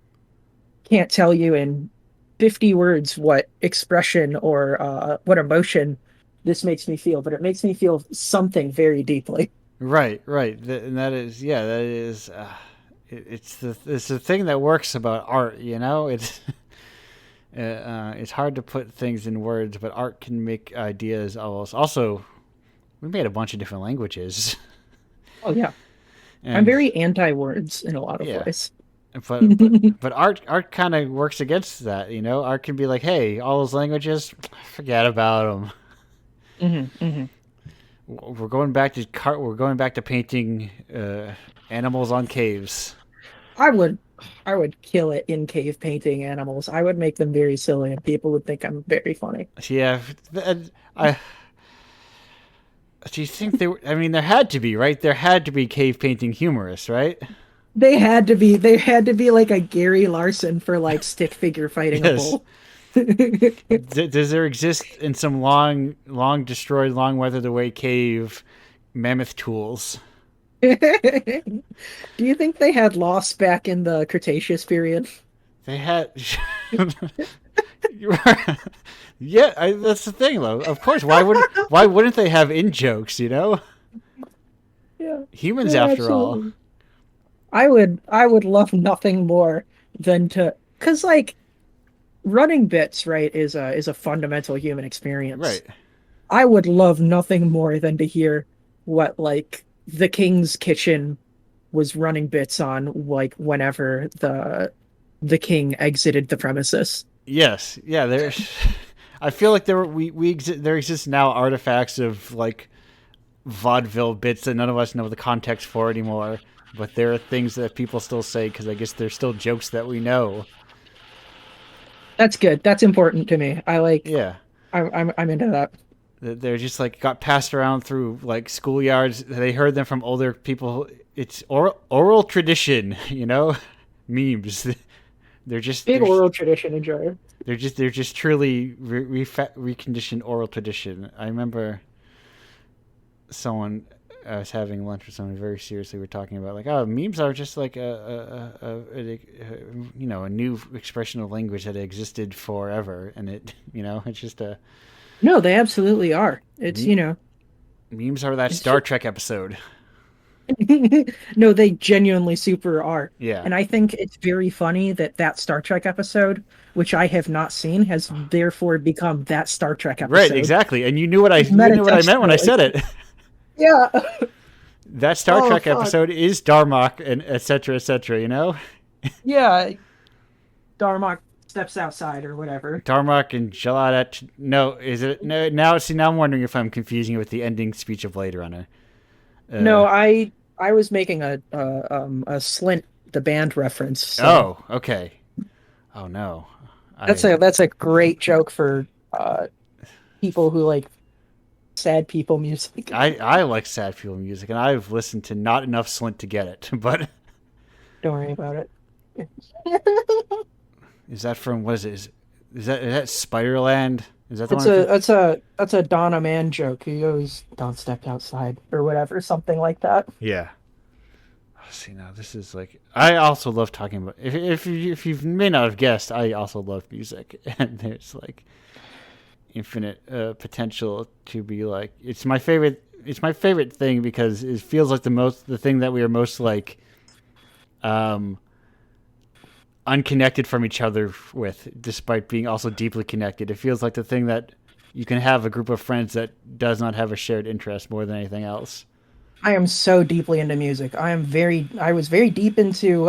can't tell you in 50 words what expression or what emotion this makes me feel, but it makes me feel something very deeply. right. And that is yeah, that is. It's the thing that works about art. You know, it's hard to put things in words, but art can make ideas almost. Also, we made a bunch of different languages, Oh yeah, I'm and very anti-words in a lot of yeah, ways. but art kind of works against that. You know, art can be like, hey, all those languages, forget about them. Hmm. Hmm. We're going back to painting animals on caves. I would I would kill it in cave painting animals. I would make them very silly and people would think I'm very funny. Yeah, I. Do you think there? I mean, there had to be, right? There had to be cave painting humorists, right? They had to be like a Gary Larson for like stick figure fighting a Yes. bull. Does there exist in some long destroyed, long weathered away cave mammoth tools? Do you think they had lost back in the Cretaceous period? They had. Yeah, that's the thing, though. Of course, why wouldn't they have in jokes? You know, Yeah, humans yeah, after all. absolutely. I would love nothing more than to, because like running bits, right, is a fundamental human experience. Right. I would love nothing more than to hear what like the king's kitchen was running bits on like whenever the king exited the premises. Yes. Yeah. There's. I feel like there exists now artifacts of like vaudeville bits that none of us know the context for anymore. But there are things that people still say because I guess there's still jokes that we know. That's good. That's important to me. I like Yeah, I'm into that. they're just like got passed around through like schoolyards. They heard them from older people. It's oral tradition, you know, memes. They're just Big oral tradition enjoyer. they're just truly reconditioned oral tradition. I remember someone I was having lunch with someone very seriously. We're talking about like, oh, memes are just like a new expression of language that existed forever, and it's just a No, they absolutely are. It's, me- memes are that it's Star Trek episode. no, they genuinely super are. Yeah, And I think it's very funny that that Star Trek episode, which I have not seen, has therefore become that Star Trek right, episode. exactly. And you knew what I It's you knew what I meant when I metatextual. said it. Yeah. That Star Oh, Trek fuck. episode is Darmok and et cetera, et cetera. Yeah. Darmok steps outside or whatever. Darmok and Jaladat. No, is it? No, now see. Now I'm wondering if I'm confusing it with the ending speech of Blade Runner. No, I was making a Slint the band reference. So Oh, okay. Oh no. that's a great joke for people who like sad people music. I like sad people music, and I've listened to not enough Slint to get it. But Don't worry about it. is that from what is it? Is that Spiderland? Is that the It's one? that's a Donna Man joke. He goes, "Don't step outside" or whatever, something like that. Yeah. See now, this is like I also love talking about. If you may not have guessed, I also love music, and there's like infinite potential to be like it's my favorite. It's my favorite thing because it feels like the thing that we are most like, unconnected from each other with, despite being also deeply connected. It feels like the thing that you can have a group of friends that does not have a shared interest more than anything else. I am so deeply into music. I was very deep into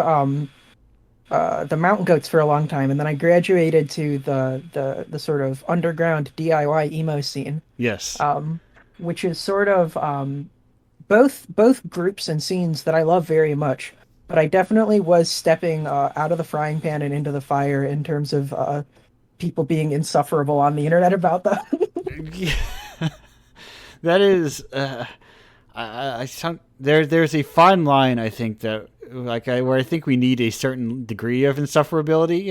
the Mountain Goats for a long time, and then I graduated to the sort of underground DIY emo scene, Yes. which is sort of both groups and scenes that I love very much. But I definitely was stepping out of the frying pan and into the fire in terms of people being insufferable on the internet about them. That is. There's a fine line, I think, that where I think we need a certain degree of insufferability,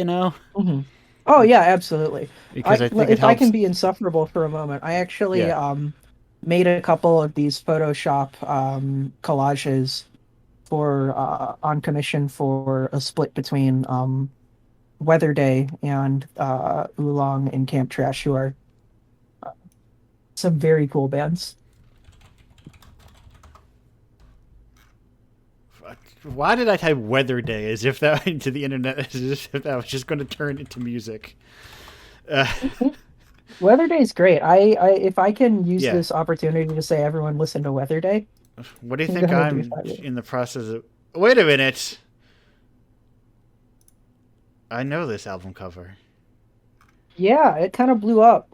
Mhm. Oh yeah, absolutely. because I think it If I helps. can be insufferable for a moment, I actually Yeah. made a couple of these Photoshop collages for on commission for a split between Weather Day and Oolong and Camp Trash, who are some very cool bands. Why did I type "weather day" as if that into the internet as if that was just going to turn into music? Uh, Weather Day is great. I if I can use Yeah. this opportunity to say everyone listen to Weather Day, what do you I'm think gonna do I'm that. in the process of? Wait a minute. I know this album cover. Yeah, it kind of blew up.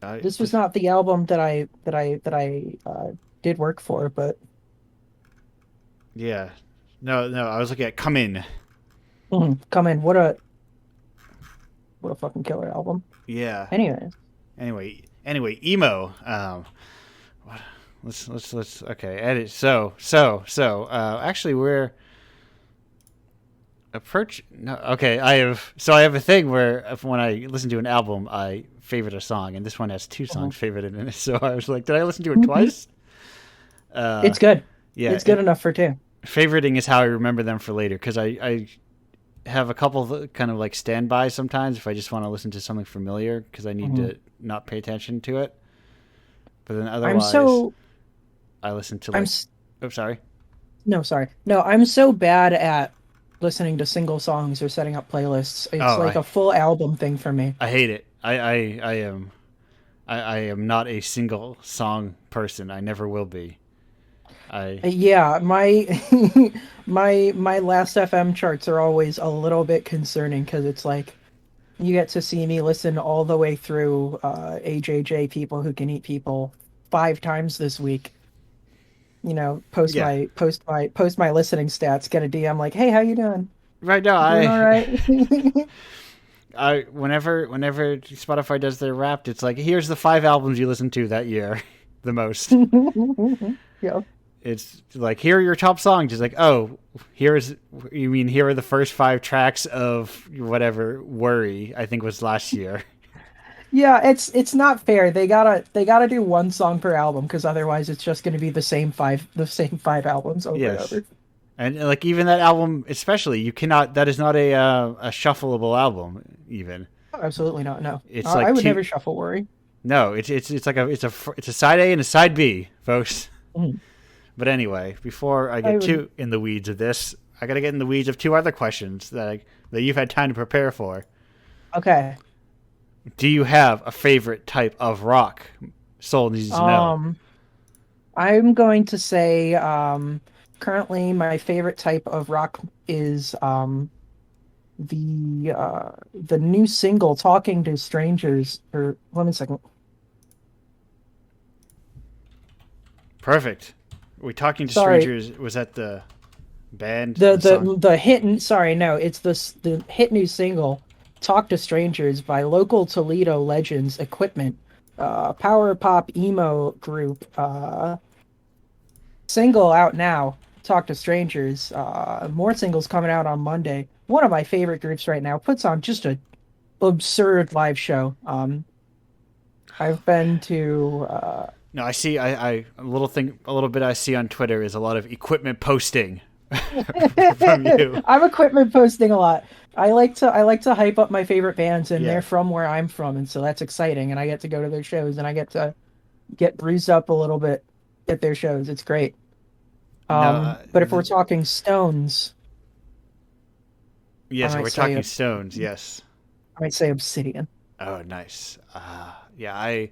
I This was just not the album that I did work for, but yeah. No, no. I was looking at "Come In." come in. What a fucking killer album. Yeah. Anyways, Anyway, emo. What? Let's. Okay, edit. Actually, we're approach. No, okay. I have a thing where when I listen to an album, I favorite a song, and this one has two songs favorited in it. So I was like, did I listen to it twice? it's good. Yeah, It's good enough for two. favoriting is how I remember them for later because I have a couple of kind of like standbys sometimes if I just want to listen to something familiar because I need to not pay attention to it. But then otherwise, I listen to like. Oh, sorry. No, sorry. No, I'm so bad at listening to single songs or setting up playlists. It's Oh, like a full album thing for me. I hate it. I am not a single song person. I never will be. Yeah, my my last FM charts are always a little bit concerning because it's like you get to see me listen all the way through AJJ People Who Can Eat People 5 times this week. You know, post Yeah. my listening stats, get a DM like, "Hey, how you doing? Right now, Doing all right?" whenever Spotify does their Wrapped, it's like here's the 5 albums you listened to that year, the most. Yeah. It's like here are your top songs. It's like here are the first 5 tracks of whatever Worry I think was last year. Yeah, it's not fair. They gotta do one song per album because otherwise it's just gonna be the same five albums over and Yes. over. And like even that album, especially, you cannot. That is not a shuffleable album. Even Oh, absolutely not. No, it's I like would two. never shuffle worry. No, it's like it's a side A and a side B, folks. Mhm. But anyway, before I I get would. too in the weeds of this, I gotta get in the weeds of two other questions that you've had time to prepare for. Okay. Do you have a favorite type of rock? Soul needs to know. Um, I'm going to say currently my favorite type of rock is the new single "Talking to Strangers." Or let me a second. Perfect. Are we talking to Sorry, strangers? Was that the band, the the song? the the hit. Sorry, no, it's the hit new single "Talk to Strangers" by local Toledo legends Equipment, power pop emo group. Single out now. Talk to Strangers. More singles coming out on Monday. One of my favorite groups right now puts on just a absurd live show. I've been to. No, I see. A little bit I see on Twitter is a lot of equipment posting from you. I'm equipment posting a lot. I like to hype up my favorite bands, and they're Yeah. from where I'm from, and so that's exciting. And I get to go to their shows, and I get to get bruised up a little bit at their shows. It's great. No. But if we're talking Stones, I Yes, might we're say talking Stones. Yes. I might say Obsidian. Oh, nice. Yeah, I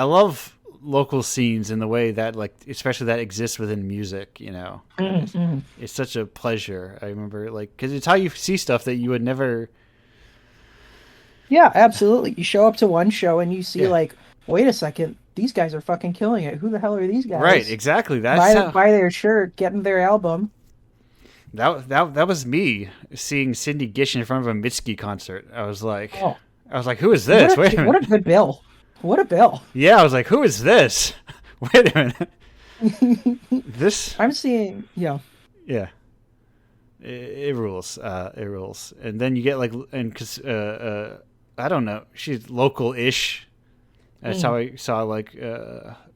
love local scenes in the way that like especially that exists within music. You know, Mhm. it's such a pleasure. I remember like because it's how you see stuff that you would never. Yeah, absolutely. You show up to one show and you see Yeah. like, wait a second, these guys are fucking killing it. Who the hell are these Right. guys? Exactly. That's Buy how. buy their shirt, get in their album. That was me seeing Cindy Gish in front of a Mitski concert. Oh, I was like, who is this? Wait a what minute. a good bill. What a bill. Yeah, I was like, who is this? Wait a minute. This, I'm seeing, yeah. yeah, it rules. It rules. And then you get like, and because I don't know, she's local-ish. That's how Mm. I saw like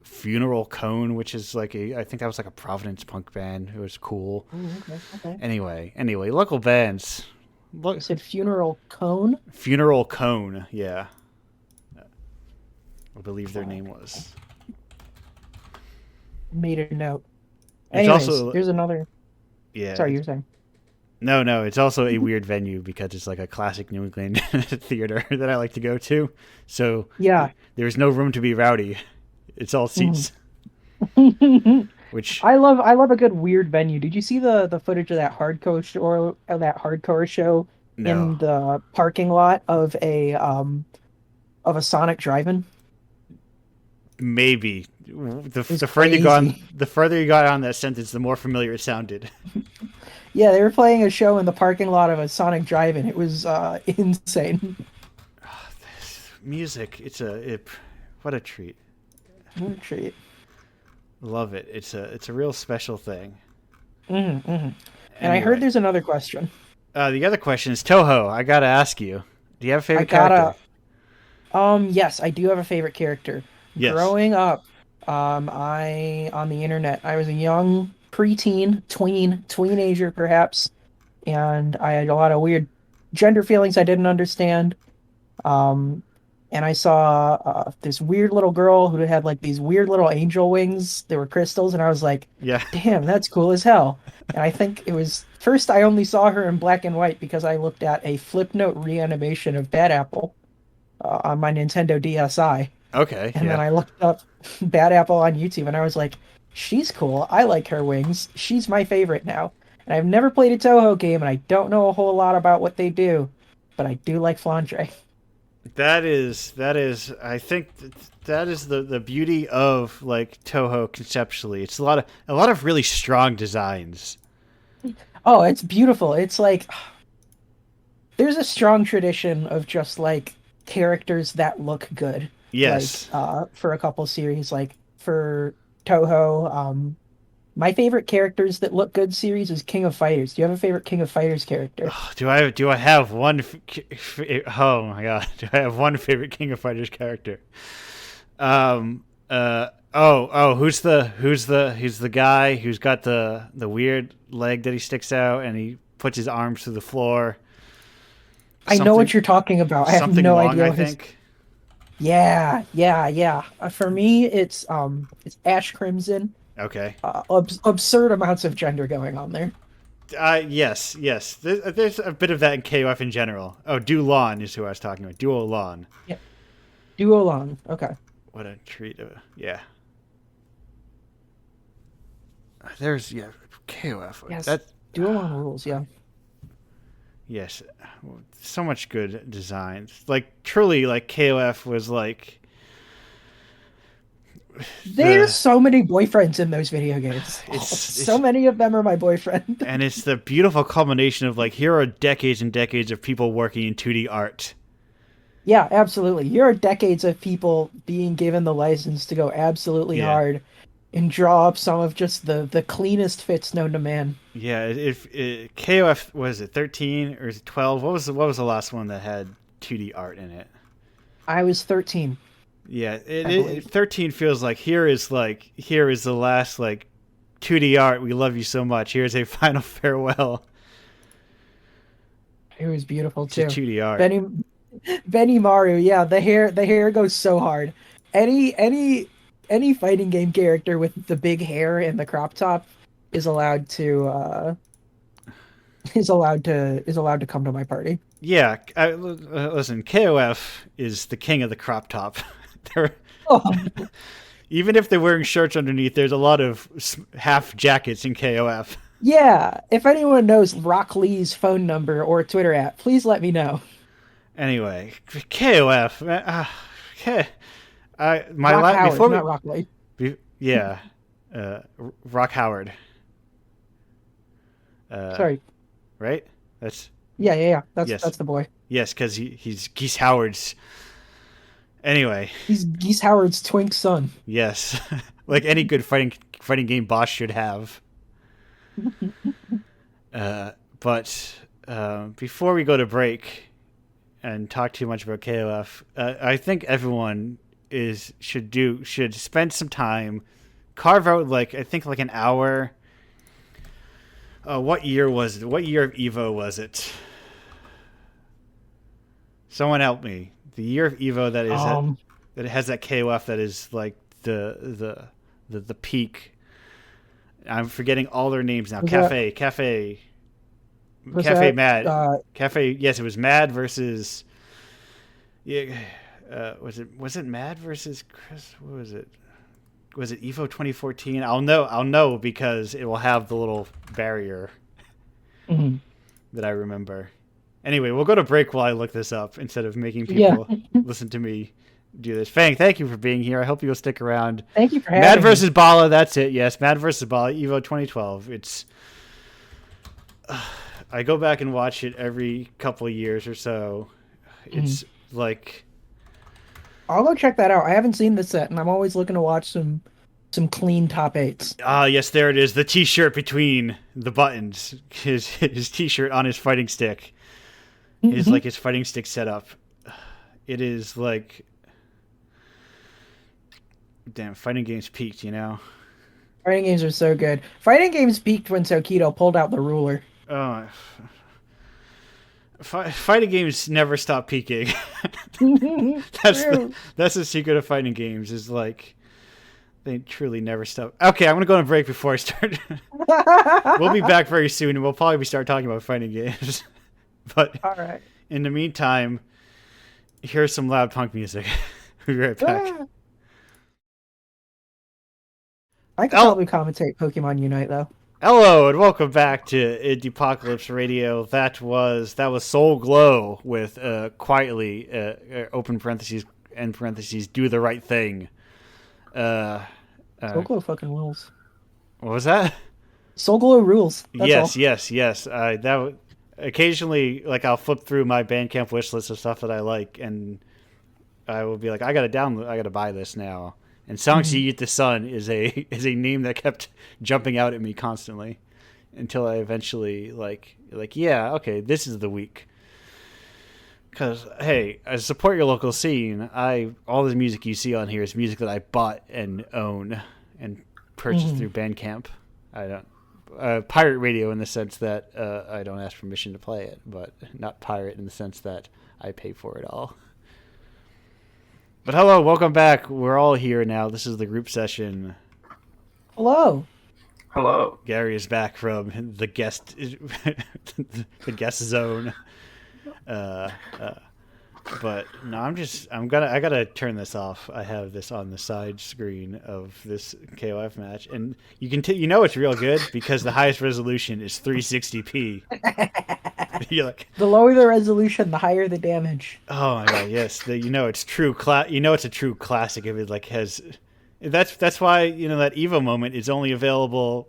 Funeral Cone, which is like I think that was like a Providence punk band. It was cool. Ooh, okay, okay. Anyway, local bands. You Look, said funeral cone? Funeral Cone, yeah, I believe their name Okay, was. made a note. It's Anyways, also here's another. yeah. Sorry, you were saying. No, it's also a weird venue because it's like a classic New England theater that I like to go to. So Yeah. there's no room to be rowdy. It's all Mhm. seats, which I love a good weird venue. Did you see the footage of that hardcore show no, in the parking lot of a Sonic drive-in? maybe It was the crazy. further you got on that sentence, the more familiar it sounded. Yeah, they were playing a show in the parking lot of a Sonic drive-in. It was insane. Music, what a treat. What a treat. Love it. It's a real special thing. Hmm. And I heard Anyway, there's another question. the other question is Toho. I gotta ask you, do you have a I favorite character? gotta. Yes, I do have a favorite character. Yes. Growing up, I on the internet, I was a young preteen, tweenager perhaps, and I had a lot of weird gender feelings I didn't understand. Um, and I saw this weird little girl who had like these weird little angel wings. They were crystals, and I was like, Yeah. "Damn, that's cool as hell." And I think it was first I only saw her in black and white because I looked at a Flipnote reanimation of Bad Apple on my Nintendo DSi, Okay. and then Yeah. I looked up Bad Apple on YouTube, and I was like, "She's cool. I like her wings. She's my favorite now." And I've never played a Toho game, and I don't know a whole lot about what they do, but I do like Flandre. That is I think that is the beauty of like Toho conceptually. It's a lot of really strong designs. Oh, it's beautiful. It's like there's a strong tradition of just like characters that look good. Like Yes. for a couple series, like for Toho, My favorite characters that look good series is King of Fighters. Do you have a favorite King of Fighters character? Do I have one? Oh my god! Do I have one favorite King of Fighters character? Um. Who's the guy who's got the weird leg that he sticks out and he puts his arms through the floor. I know Something what you're talking about. I have something no long, idea I what his. think. Yeah, yeah, yeah. For me, it's Ash Crimson. Okay. Absurd amounts of gender going on there. Yes, yes. There's a bit of that in KOF in general. Oh, Dulon is who I was talking about. Duolon. Yeah, Duo Long. Okay. What a treat. Yeah. There's KOF. Yes. That Duo Long rules. Yeah. yes, so much good designs. Like truly, like KOF was like There's so many boyfriends in those video games. So many of them are my boyfriend. And it's the beautiful culmination of like here are decades and decades of people working in 2D art. Yeah, absolutely. Here are decades of people being given the license to go absolutely hard and draw up some of just the cleanest fits known to man. Yeah, if KOF was it 13 or 12? What was the last one that had 2D art in it? I was 13. Yeah, 13 feels like here is the last like 2D art. We love you so much. Here's a final farewell. It was beautiful too. 2D art. Benny Maru, yeah, the hair goes so hard. Any fighting game character with the big hair and the crop top is allowed to come to my party. Yeah, listen, KOF is the king of the crop top. Even if they're wearing shirts underneath, there's a lot of half jackets in KOF. Yeah, if anyone knows Rock Lee's phone number or Twitter app, please let me know. Anyway, KOF, man, Rock Howard, not Rock Lee. Rock Howard. Sorry. Right? That's That's the boy. Yes, because he's Geese Howard's. Anyway, he's Geese Howard's twink son. Yes, like any good fighting game boss should have. But before we go to break and talk too much about KOF, I think everyone should spend some time, carve out like an hour. What year was it? What year of Evo was it? Someone help me. The year of Evo that has that KOF that is like the peak. I'm forgetting all their names now. Cafe Mad. Cafe. Yes, it was Mad versus. Yeah. Was it Mad versus Chris? What was it? Was it Evo 2014? I'll know because it will have the little barrier that I remember. Anyway, we'll go to break while I look this up instead of making people listen to me do this. Fang, thank you for being here. I hope you'll stick around. Thank you for having me. Mad me. versus Bala, that's it. Yes, Mad versus Bala, Evo 2012. It's I go back and watch it every couple of years or so. It's like I'll go check that out. I haven't seen this set, and I'm always looking to watch some clean top 8s. Yes, there it is. The T-shirt between the buttons. His T-shirt on his fighting stick. Is like his fighting stick setup. It is like, damn, fighting games peaked, you know? Fighting games are so good. Fighting games peaked when Tokido pulled out the ruler. Oh, fighting games never stop peaking. That's the secret of fighting games, is like, they truly never stop. Okay, I'm going to go on a break before I start. We'll be back very soon, and we'll probably start talking about fighting games. But all right. In the meantime, here's some loud punk music. We'll be right back. I could probably commentate Pokemon Unite though. Hello and welcome back to Indiepocalypse Radio. That was Soul Glow with quietly open parentheses end parentheses do the right thing. Soul Glow fucking rules. What was that? Soul Glow rules. That's yes. Occasionally, like, I'll flip through my Bandcamp wish list of stuff that I like, and I will be like, I gotta buy this now. And Songs to Eat the Sun is a name that kept jumping out at me constantly until I eventually yeah, okay, this is the week. Because, hey, I support your local scene. All the music you see on here is music that I bought and own and purchased through Bandcamp. I don't pirate radio in the sense that I don't ask permission to play it, but not pirate in the sense that I pay for it all. But hello, welcome back. We're all here now. This is the group session. Hello. Hello. Gary is back from the guest zone. But no, I gotta turn this off. I have this on the side screen of this KOF match, and you can it's real good because the highest resolution is 360p. You're like, the lower the resolution, the higher the damage. Oh my god, yes. It's true. It's a true classic if it has. That's why that Evo moment is only available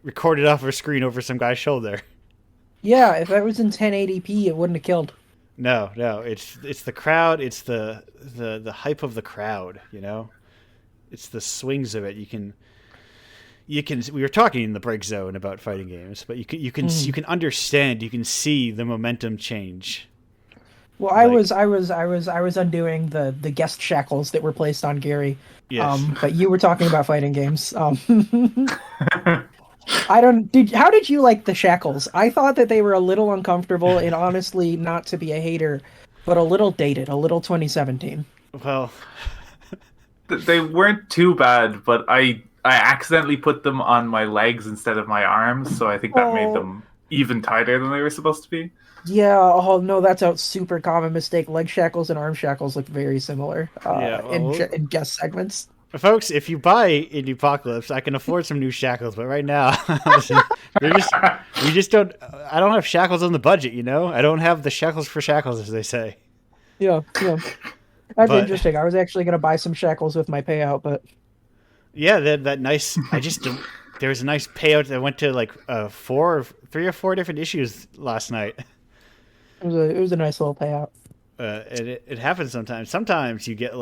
recorded off a screen over some guy's shoulder. Yeah, if it was in 1080p, it wouldn't have killed. No, it's the crowd. It's the hype of the crowd. It's the swings of it. You can. We were talking in the break zone about fighting games, but you can understand. You can see the momentum change. Well, I was undoing the guest shackles that were placed on Gary. Yes. But you were talking about fighting games. How did you like the shackles? I thought that they were a little uncomfortable and honestly, not to be a hater, but a little dated, a little 2017. Well, they weren't too bad, but I accidentally put them on my legs instead of my arms, so I think that made them even tighter than they were supposed to be. Yeah, oh no, that's a super common mistake. Leg shackles and arm shackles look very similar in guest segments. Folks, if you buy Indiepocalypse, I can afford some new shackles, but right now, we just don't. I don't have shackles on the budget, I don't have the shekels for shackles, as they say. Yeah. That's interesting. I was actually going to buy some shackles with my payout, but yeah, that nice. There was a nice payout that went to 3 or 4 different issues last night. It was a nice little payout. It happens sometimes. Sometimes you get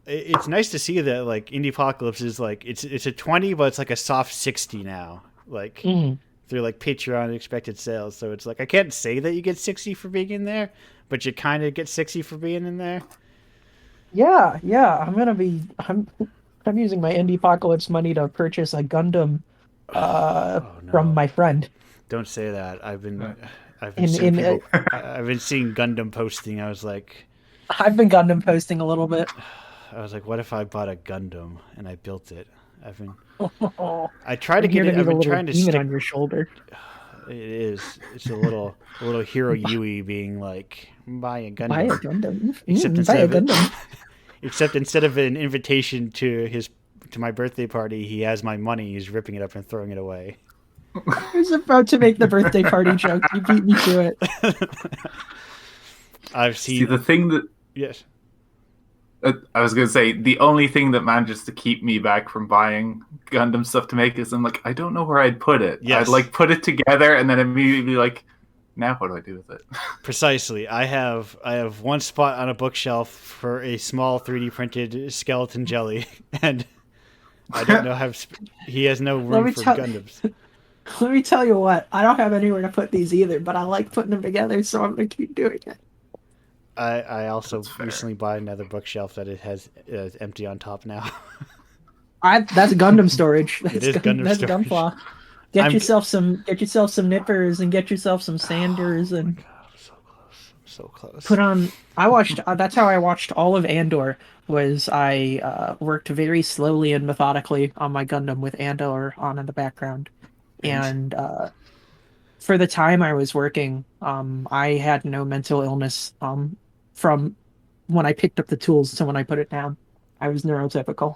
it's nice to see that Indiepocalypse is it's a 20, but it's a soft 60 now. Through Patreon expected sales. So it's I can't say that you get 60 for being in there, but you kind of get 60 for being in there. Yeah. I'm using my Indiepocalypse money to purchase a Gundam from my friend. Don't say that. I've been seeing Gundam posting. I was like, I've been Gundam posting a little bit. I was like, what if I bought a Gundam and I built it? I try to get it. I've been trying to stick on your shoulder. It is. It's a little Hero Yui being buy a Gundam. Buy a Gundam. Except instead of an invitation to my birthday party, he has my money. He's ripping it up and throwing it away. I was about to make the birthday party joke. You beat me to it. I've seen the thing that. Yes. I was going to say, the only thing that manages to keep me back from buying Gundam stuff to make is I'm I don't know where I'd put it. Yes. I'd put it together and then immediately be now what do I do with it? Precisely. I have one spot on a bookshelf for a small 3D printed skeleton jelly, and I don't know how he has no room for Gundams. Let me tell you what, I don't have anywhere to put these either, but I like putting them together, so I'm going to keep doing it. I also recently bought another bookshelf that it has empty on top now. That's Gundam storage. That's Gundam storage. Gunpla. Get yourself some nippers and get yourself some sanders and. Oh my God, I'm so close. Put on. I watched. That's how I watched all of Andor. Was I worked very slowly and methodically on my Gundam with Andor on in the background, and for the time I was working, I had no mental illness from when I picked up the tools to when I put it down. I was neurotypical.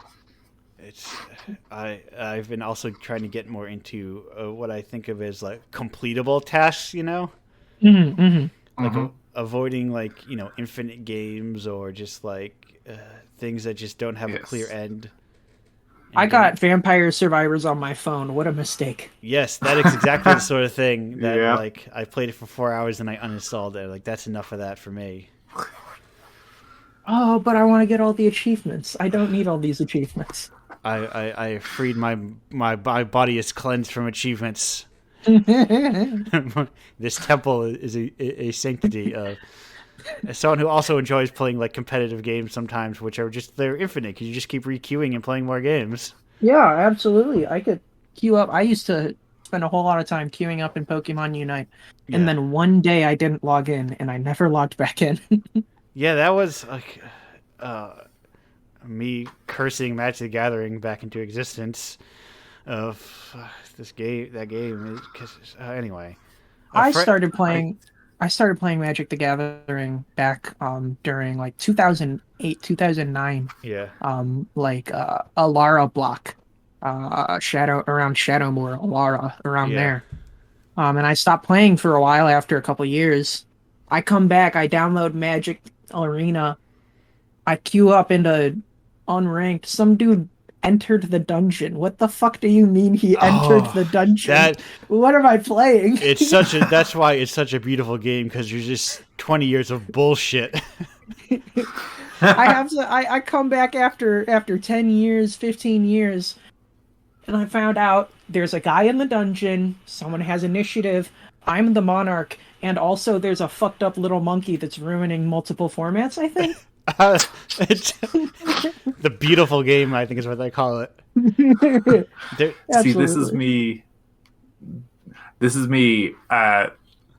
I've been also trying to get more into what I think of as completable tasks, avoiding infinite games or just things that just don't have a clear end. I got Vampire Survivors on my phone. What a mistake. Yes, that is exactly the sort of thing that I played it for 4 hours and I uninstalled it. That's enough of that for me. Oh, but I want to get all the achievements. I don't need all these achievements. I freed my body is cleansed from achievements. This temple is a sanctity. As someone who also enjoys playing like competitive games sometimes, which are just they're infinite because you just keep re-queuing and playing more games. Yeah, absolutely. I could queue up. I used to spend a whole lot of time queuing up in Pokemon Unite, and Yeah, then one day I didn't log in, and I never logged back in. yeah, that was like me cursing Magic the Gathering back into existence. Of this game, that game. Because anyway, a I friend. started I playing. I started playing Magic the Gathering back during like 2008, 2009, Yeah, like Alara block, Shadow around Shadowmoor, Alara around yeah. there. And I stopped playing for a while after a couple years. I come back, I download Magic Arena, I queue up into unranked. Some dude entered the dungeon. What the fuck do you mean he entered Oh, the dungeon? that What am I playing? it's such a. That's why it's such a beautiful game because you're just 20 years of bullshit. I have to. I come back after 10 years, 15 years, and I found out there's a guy in the dungeon. Someone has initiative. I'm the monarch, and also there's a fucked up little monkey that's ruining multiple formats. I think. It's the beautiful game. I think is what they call it. There, see. This is Absolutely. me. This is me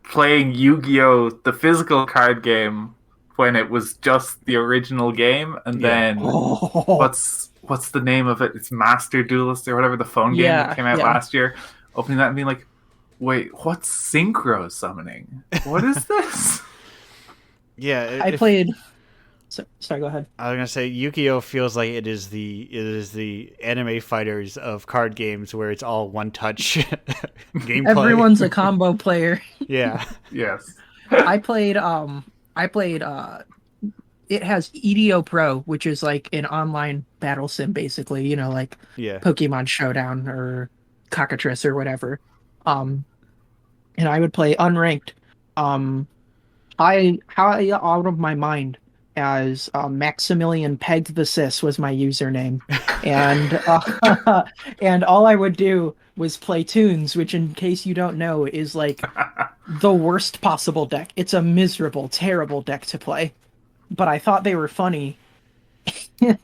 playing Yu-Gi-Oh! The physical card game when it was just the original game, and Yeah. then Oh, what's the name of it? It's Master Duelist or whatever, the phone game that yeah, came out yeah. last year. Opening that and being like, wait, what's synchro summoning? What is this? yeah. I played. Sorry, go ahead. I was gonna say Yu-Gi-Oh feels like it is the anime fighters of card games where it's all one touch gameplay. Everyone's a combo player. Yeah, Yes. I played. I played. It has EDO Pro, which is like an online battle sim, basically. You know, like yeah. Pokemon Showdown or Cockatrice or whatever. Um, and I would play unranked. Um, high out of my mind as Maximilian Peg the Sis was my username, and and all I would do was play tunes, which, in case you don't know, is like the worst possible deck. It's a miserable, terrible deck to play, but I thought they were funny,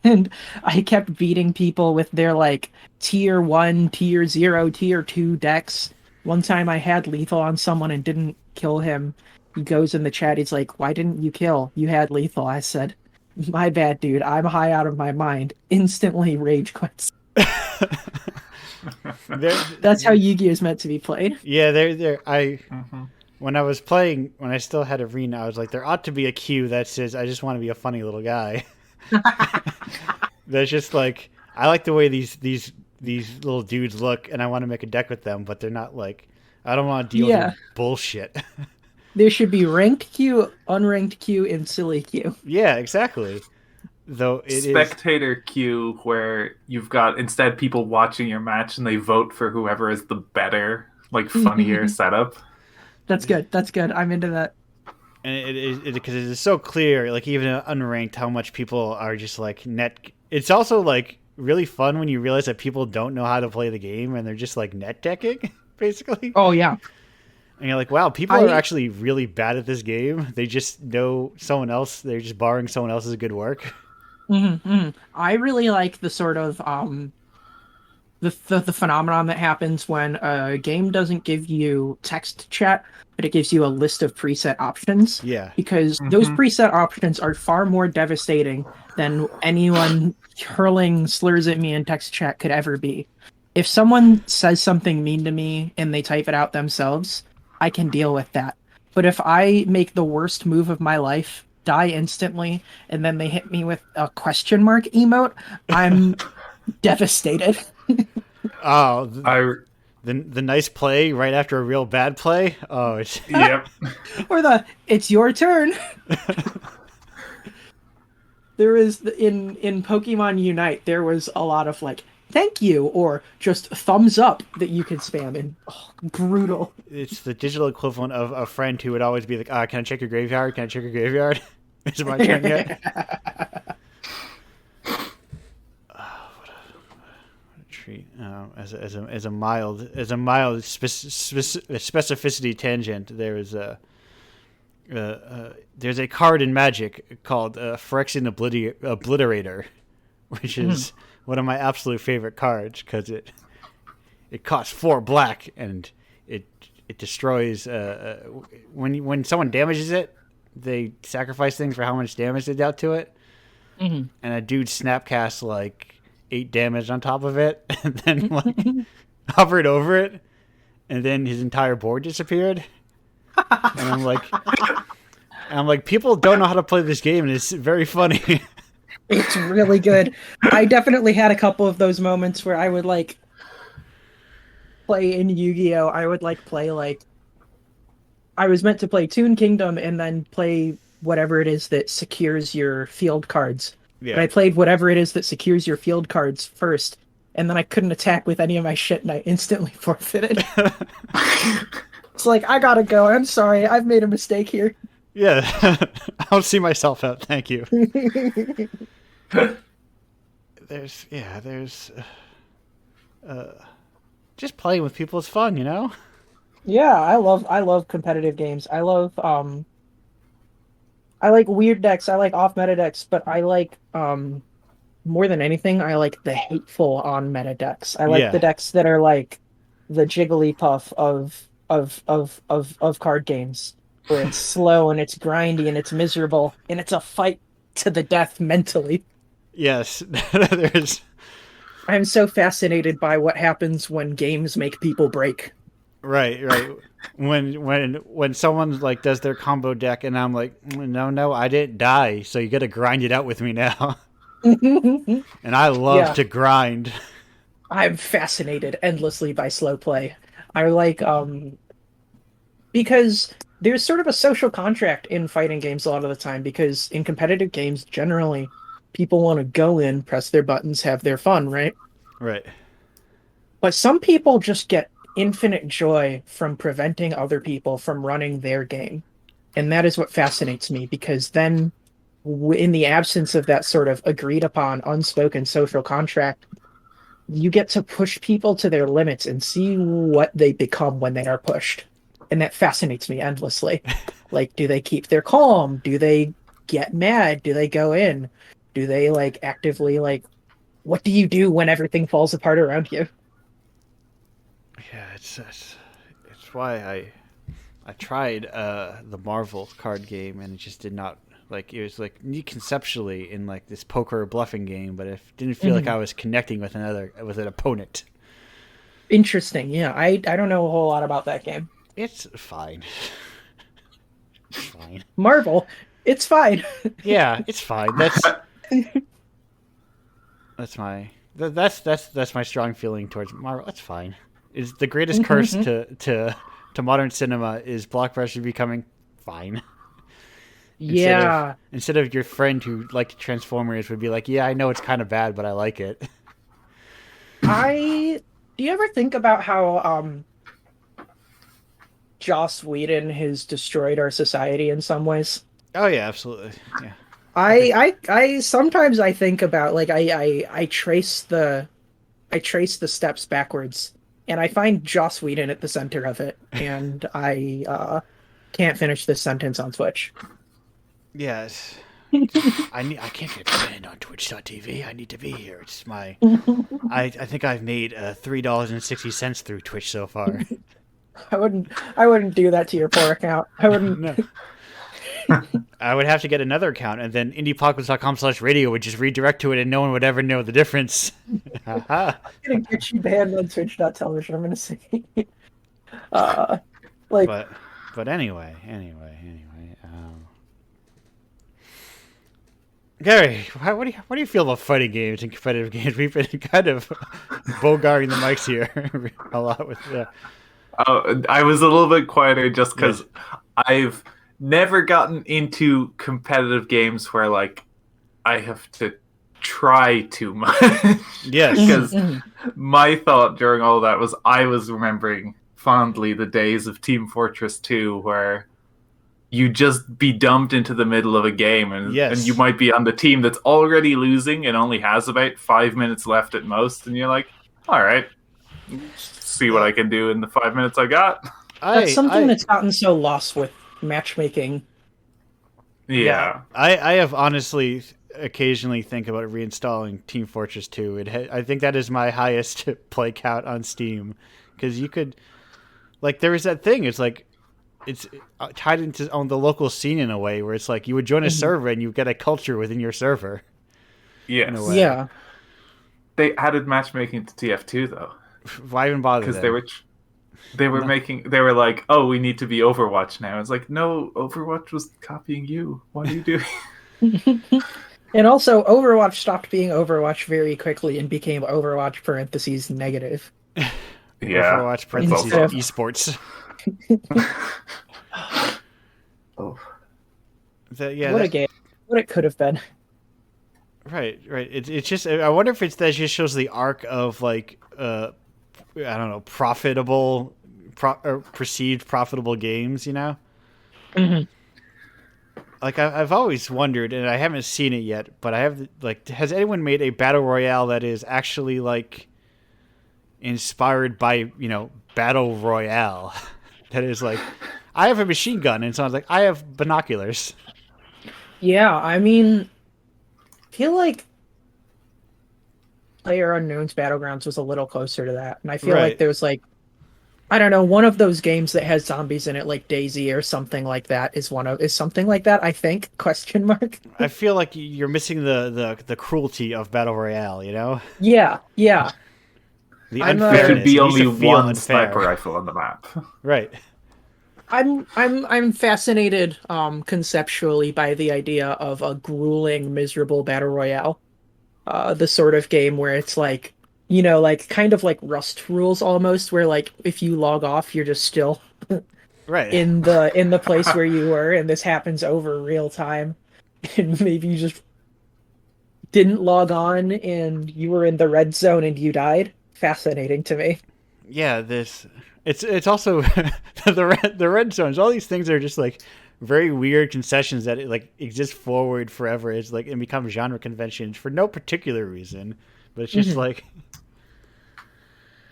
and I kept beating people with their like tier 1, tier 0, tier 2 decks. One time I had lethal on someone and didn't kill him. He goes in the chat, he's like, "Why didn't you kill? You had lethal." I said, "My bad, dude. I'm high out of my mind." Instantly rage quits. There, That's how Yu-Gi-Oh is meant to be played. yeah. There. I Mhm. when I was playing when I still had Arena, I was like, there ought to be a queue that says, "I just want to be a funny little guy." That's just like I like the way these little dudes look, and I want to make a deck with them, but they're not like I don't want to deal with Yeah. your bullshit. There should be ranked queue, unranked queue, and silly queue. Yeah, exactly. Though it is Spectator queue where you've got instead people watching your match and they vote for whoever is the better, like funnier setup. That's good. That's good. I'm into that. and it because it is so clear, like even unranked, how much people are just like net. It's also like really fun when you realize that people don't know how to play the game and they're just like net decking, basically. Oh yeah. And you're like, wow, people are actually really bad at this game. They just know someone else. They're just borrowing someone else's good work. I really like the sort of the phenomenon that happens when a game doesn't give you text chat, but it gives you a list of preset options. Yeah. Because those preset options are far more devastating than anyone hurling slurs at me in text chat could ever be. If someone says something mean to me and they type it out themselves, I can deal with that. But if I make the worst move of my life, die instantly, and then they hit me with a question mark emote, I'm devastated. Oh, I the nice play right after a real bad play. Oh, it's yep. Or it's your turn. There is in Pokemon Unite, there was a lot of like thank you or just thumbs up that you could spam, and brutal. it's the digital equivalent of a friend who would always be like, "Can I check your graveyard? Can I check your graveyard?" Is it my turn yet? Treat as a mild specificity tangent. There's a card in Magic called Phyrexian Obliterator, which is one of my absolute favorite cards because it costs 4 black and it destroys when someone damages it, they sacrifice things for how much damage they dealt to it, and a dude snapcasts like 8 damage on top of it, and then like hovered over it, and then his entire board disappeared. And I'm like, people don't know how to play this game, and it's very funny. It's really good. I definitely had a couple of those moments where I would like play in Yu-Gi-Oh! I would like play like I was meant to play Toon Kingdom and then play whatever it is that secures your field cards. Yeah. But I played whatever it is that secures your field cards first, and then I couldn't attack with any of my shit, and I instantly forfeited. It's like, I gotta go. I'm sorry. I've made a mistake here. Yeah. I'll see myself out. Thank you. There's just playing with people is fun, you know? Yeah, I love competitive games. I like weird decks. I like off meta decks, but I like more than anything, I like the hateful on meta decks. I like the decks that are like the Jigglypuff of card games, where it's slow and it's grindy and it's miserable and it's a fight to the death mentally. Yes, I'm so fascinated by what happens when games make people break. Right. When someone like does their combo deck, and I'm like, no, I didn't die, so you got to grind it out with me now. And I love to grind. I'm fascinated endlessly by slow play. I like because there's sort of a social contract in fighting games a lot of the time, because in competitive games generally people want to go in, press their buttons, have their fun, right? Right. But some people just get infinite joy from preventing other people from running their game. And that is what fascinates me, because then in the absence of that sort of agreed upon unspoken social contract, you get to push people to their limits and see what they become when they are pushed. And that fascinates me endlessly. Like, do they keep their calm? Do they get mad? Do they go in? Do they like actively like, what do you do when everything falls apart around you? Yeah, it's why I tried the Marvel card game, and it just did not, like, it was like neat conceptually in like this poker bluffing game, but it didn't feel like I was connecting with an opponent. Interesting. Yeah, I don't know a whole lot about that game. It's fine. It's fine. Marvel, it's fine. Yeah, it's fine. That's my strong feeling towards Marvel. It's fine. Is the greatest curse to modern cinema is blockbuster becoming fine. Instead of your friend who liked Transformers would be like, yeah, I know it's kind of bad, but I like it. Do you ever think about how Joss Whedon has destroyed our society in some ways? Oh yeah, absolutely. Yeah. I sometimes I think about, like, I trace the steps backwards, and I find Joss Whedon at the center of it, and I can't finish this sentence on Twitch. Yes. I can't get banned on Twitch.tv. I need to be here. It's my. I think I've made $3.60 through Twitch so far. I wouldn't do that to your poor account. I wouldn't. No. I would have to get another account, and then indiepocalypse.com/radio would just redirect to it, and no one would ever know the difference. I'm gonna get you banned on Twitch.television. I'm gonna say, like. But anyway. Gary, what do you feel about fighting games and competitive games? We've been kind of bogarting the mics here a lot with. I was a little bit quieter just because I've never gotten into competitive games where like I have to try too much. Yes. Because my thought during all of that was I was remembering fondly the days of Team Fortress 2 where you just be dumped into the middle of a game, and you Yes. might be on the team that's already losing and only has about 5 minutes left at most, and you're like, all right, see what Yeah. I can do in the 5 minutes I got. That's something I that's gotten so lost with matchmaking. Yeah, Yeah. I have honestly occasionally think about reinstalling Team Fortress 2. I think that is my highest play count on Steam because you could like there is that thing. It's like it's tied into on the local scene in a way where it's like you would join a Mhm. server and you get a culture within your server in a Yes. way. Yeah. They added matchmaking to TF2 though, Why even bother because they then? were they were No, making they were like, oh, we need to be Overwatch now. It's like, no, Overwatch was copying you. What are you doing? And also, Overwatch stopped being Overwatch very quickly and became Overwatch parentheses negative Yeah, Overwatch that's parentheses instead also. of esports. Oh. Yeah, what a game, what it could have been. right, right. It's just I wonder if it's that just shows the arc of like I don't know, profitable, or perceived profitable games. You know, Mhm. like I've always wondered, and I haven't seen it yet, but I have like, has anyone made a battle royale that is actually like inspired by battle royale? That is like, I have a machine gun, and someone's like, I have binoculars. Yeah, I mean, I feel like PlayerUnknown's Battlegrounds was a little closer to that, and I feel like Right. there's like I don't know, one of those games that has zombies in it, like Daisy or something like that, is something like that. I think? Question mark. I feel like you're missing the cruelty of battle royale. You know, Yeah, yeah. the I'm There should unfairness. be It needs to only feel one sniper unfair. rifle on the map. Right. I'm fascinated conceptually by the idea of a grueling, miserable battle royale. The sort of game where it's like, like kind of like Rust rules almost, where like if you log off, you're just still Right. in the place where you were, and this happens over real time. And maybe you just didn't log on and you were in the red zone and you died. Fascinating to me. Yeah, this it's also the red zones. All these things are just like very weird concessions that like exist forward forever. It's like and become genre conventions for no particular reason, but it's just Mhm. like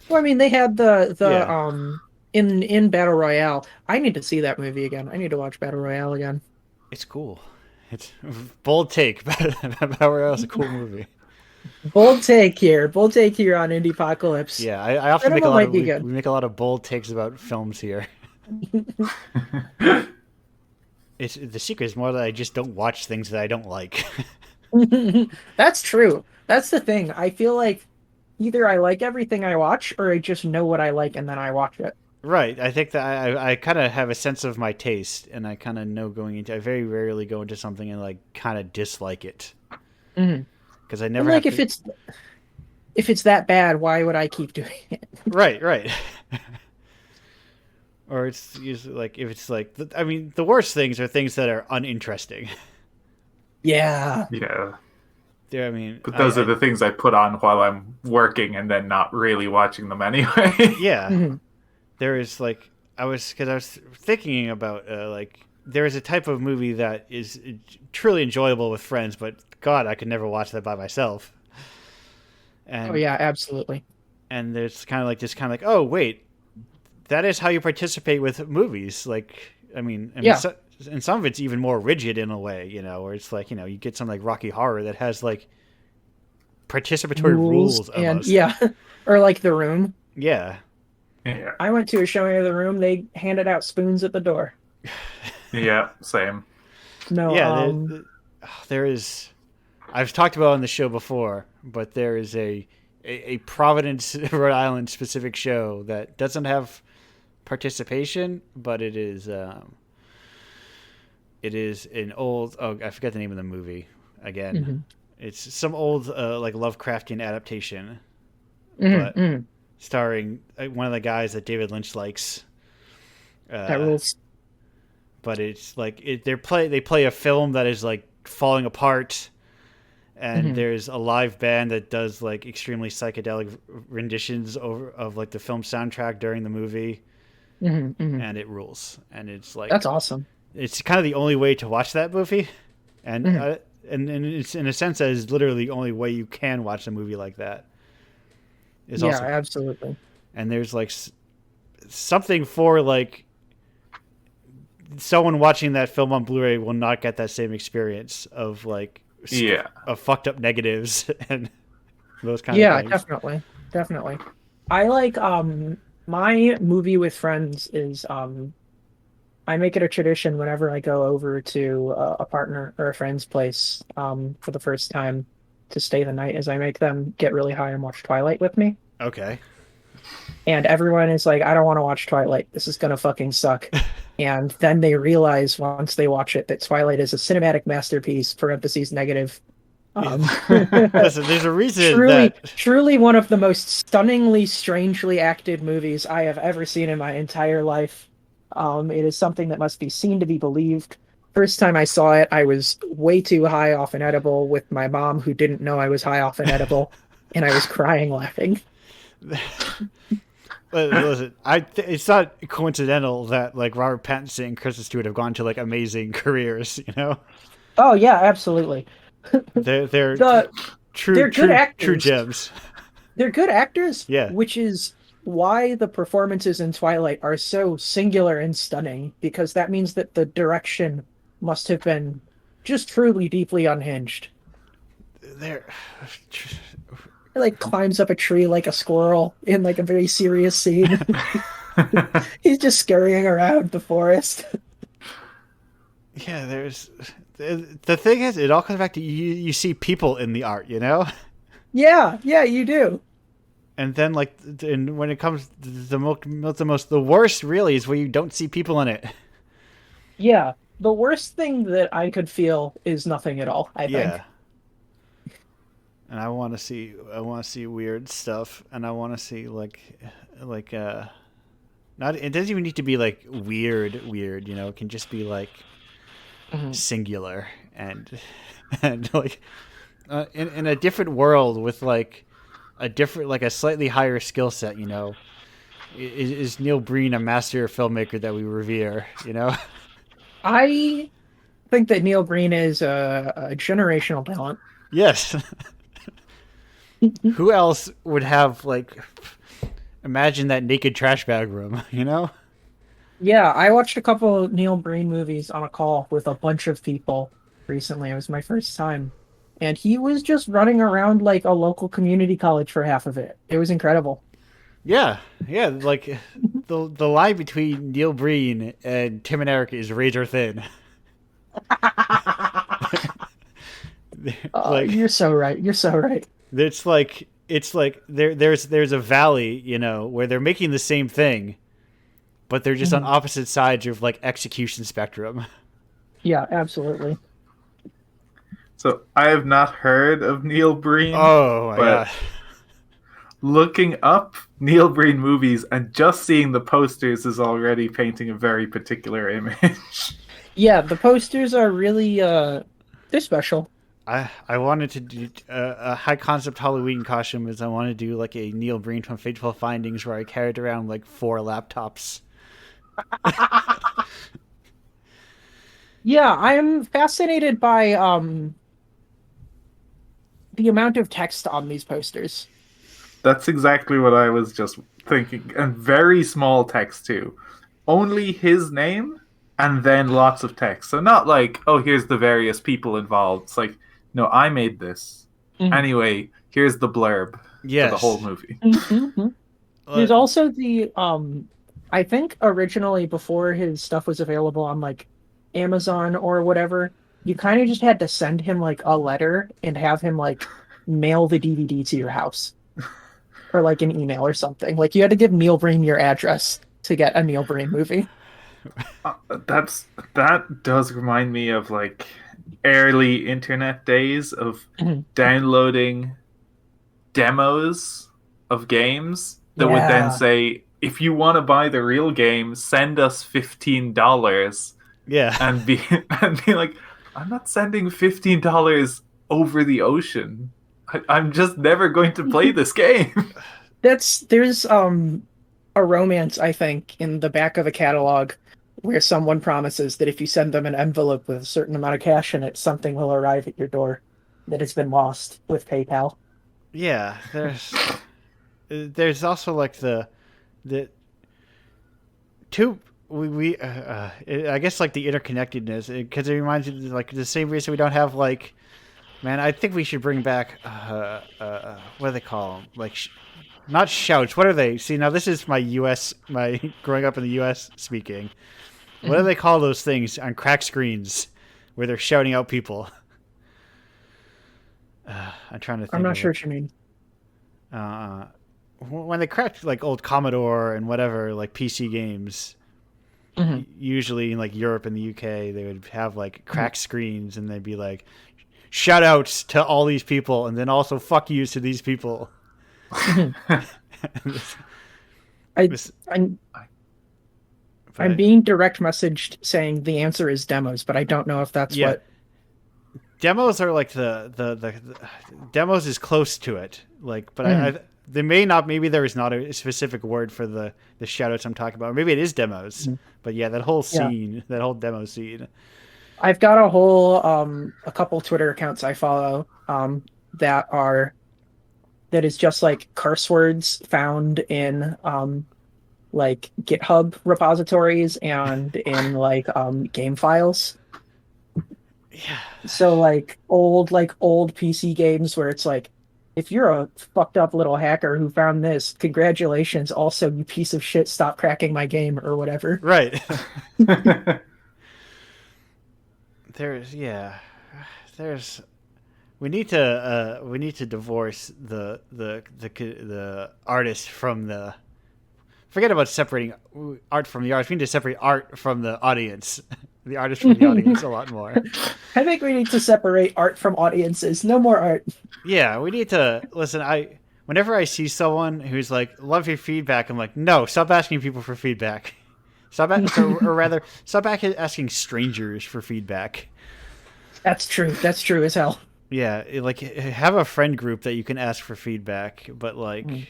Well, I mean, they had the yeah, in Battle Royale. I need to see that movie again. I need to watch Battle Royale again. it's cool. It's bold take, but Power is a cool movie. Bold take here. Bold take here on Indiepocalypse. Yeah, I often make a Cinema lot might of be we good. make a lot of bold takes about films here. It's the secret is more that I just don't watch things that I don't like. That's true. That's the thing. I feel like either I like everything I watch or I just know what I like and then I watch it. Right. I think that I kind of have a sense of my taste, and I kind of know going into. I very rarely go into something and like kind of dislike it Mhm. because I And never like have to. if it's that bad, why would I keep doing it? Right. Right. Or it's usually like if it's like I mean the worst things are things that are uninteresting. Yeah. Yeah. There. I mean But those are the things I put on while I'm working and then not really watching them anyway. yeah. Mhm. There is like I was thinking about like there is a type of movie that is truly enjoyable with friends, but God, I could never watch that by myself. Oh And yeah, absolutely. there's kind of like this kind of like oh wait, that is how you participate with movies. Like I mean Yeah. so, and some of it's even more rigid in a way, where it's like you get something like Rocky Horror that has like participatory Rules rules and almost. yeah. Or like The Room. Yeah, Yeah. I went to a showing of The Room. They handed out spoons at the door. Yeah, same. No, yeah. There is. I've talked about it on the show before, but there is a Providence, Rhode Island specific show that doesn't have participation, but it is an old. Oh, I forget the name of the movie again. mhm. It's some old like Lovecraftian adaptation, Mhm, but mhm. starring one of the guys that David Lynch likes. That Uh, rules. but it's like they play a film that is like falling apart, and Mhm, there's a live band that does like extremely psychedelic renditions of like the film soundtrack during the movie, mhm, mhm. and it rules. And it's like That's awesome. it's kind of the only way to watch that movie, and Mhm. and it's in a sense that is literally the only way you can watch a movie like that. Is Yeah, also, absolutely. and there's like something for like someone watching that film on Blu-ray will not get that same experience of like Yeah. of fucked up negatives and those kind of Yeah, things. definitely. Definitely. I like my movie with friends is I make it a tradition whenever I go over to a partner or a friend's place for the first time to stay the night, is I make them get really high and watch Twilight with me. Okay. And everyone is like, I don't want to watch Twilight. This is gonna fucking suck. And then they realize once they watch it that Twilight is a cinematic masterpiece, parentheses negative. Um, Listen, there's a reason truly, that truly one of the most stunningly, strangely acted movies I have ever seen in my entire life. It is something that must be seen to be believed. First time I saw it, I was way too high off an edible with my mom, who didn't know I was high off an edible, and I was crying laughing. listen, it's not coincidental that like Robert Pattinson and Kristen Stewart have gone to like amazing careers. You know, Oh yeah, absolutely. they're The true they're good true actors. gems. They're good actors, Yeah, which is why the performances in Twilight are so singular and stunning, because that means that the direction must have been just truly deeply unhinged. they're It like climbs up a tree like a squirrel in like a very serious scene. He's just scurrying around the forest. yeah. There's the thing is, it all comes back to you see people in the art, you know. Yeah, yeah, you do. And then like and when it comes to the worst really is where you don't see people in it. Yeah. The worst thing that I could feel is nothing at all, I think. Yeah. And I want to see weird stuff, and I want to see like not, it doesn't even need to be like weird, you know. It can just be like Mhm. singular and and like in a different world with like a different, like a slightly higher skill set, you know. Is Neil Breen a master filmmaker that we revere, you know? I think that Neil Breen is a generational talent. Yes. Who else would have like imagine that naked trash bag room, you know? Yeah, I watched a couple of Neil Breen movies on a call with a bunch of people recently. It was my first time. And he was just running around like a local community college for half of it. It was incredible. Yeah, yeah. Like the line between Neil Breen and Tim and Eric is razor thin. Like You're so right. You're so right. it's like there's a valley, you know, where they're making the same thing, but they're just on Mhm. opposite sides of like execution spectrum. Yeah, absolutely. So I have not heard of Neil Breen, Oh my but god. looking up Neil Breen movies and just seeing the posters is already painting a very particular image. Yeah, the posters are really they're special. I wanted to do a high concept Halloween costume is I want to do like a Neil Breen from Fateful Findings where I carried around like 4 laptops. Yeah, I'm fascinated by the amount of text on these posters. That's exactly what I was just thinking. And very small text too. Only his name and then lots of text. So not like, oh, here's the various people involved. It's like, no, I made this. Mhm. Anyway, here's the blurb for the whole Yes. movie. Mhm. There's also the I think originally before his stuff was available on like Amazon or whatever, you kind of just had to send him like a letter and have him like mail the DVD to your house or like an email or something. Like you had to give Neil Breen your address to get a Neil Breen movie. That does remind me of like early internet days of Mhm. downloading demos of games that would then Yeah. say, if you want to buy the real game, send us $15 Yeah. and be and be like, I'm not sending $15 over the ocean. I'm just never going to play this game. There's a romance I think in the back of a catalog where someone promises that if you send them an envelope with a certain amount of cash in it, something will arrive at your door that has been lost with PayPal. Yeah, there's also like the two I guess like the interconnectedness, because it reminds me like the same reason we don't have like, man, I think we should bring back what do they call them, like not shouts, what are they, see now this is my growing up in the US speaking, what do they call those things on crack screens where they're shouting out people? I'm trying to I'm think not of sure it. what you mean. When they cracked like old Commodore and whatever like PC games, Hmm. usually in like Europe and the UK, they would have like cracked screens, and they'd be like, shout outs to all these people, and then also fuck yous to these people. Hmm. this, I this, I'm I'm but being direct messaged saying the answer is demos, but I don't know if that's yeah, what. demos are like the demos is close to it. Like, but Mhm. they may not. Maybe there is not a specific word for the shout outs I'm talking about. Maybe it is demos. Mhm. But yeah, that whole Yeah. scene, that whole demo scene. I've got a couple Twitter accounts I follow that are that is just like curse words found in like GitHub repositories and in game files. Yeah, So like old PC games where it's like, if you're a fucked up little hacker who found this, congratulations. Also, you piece of shit, stop cracking my game or whatever. right. There's yeah, there's we need to divorce the artist from the, forget about separating art from the artist. We need to separate art from the audience, the artist from the audience a lot more. I think we need to separate art from audiences. No more art. Yeah, we need to listen. Whenever I see someone who's like, love your feedback, I'm like, no, stop asking people for feedback. Or rather, stop asking strangers for feedback. That's true. That's true as hell. Yeah, like have a friend group that you can ask for feedback, but like Mm.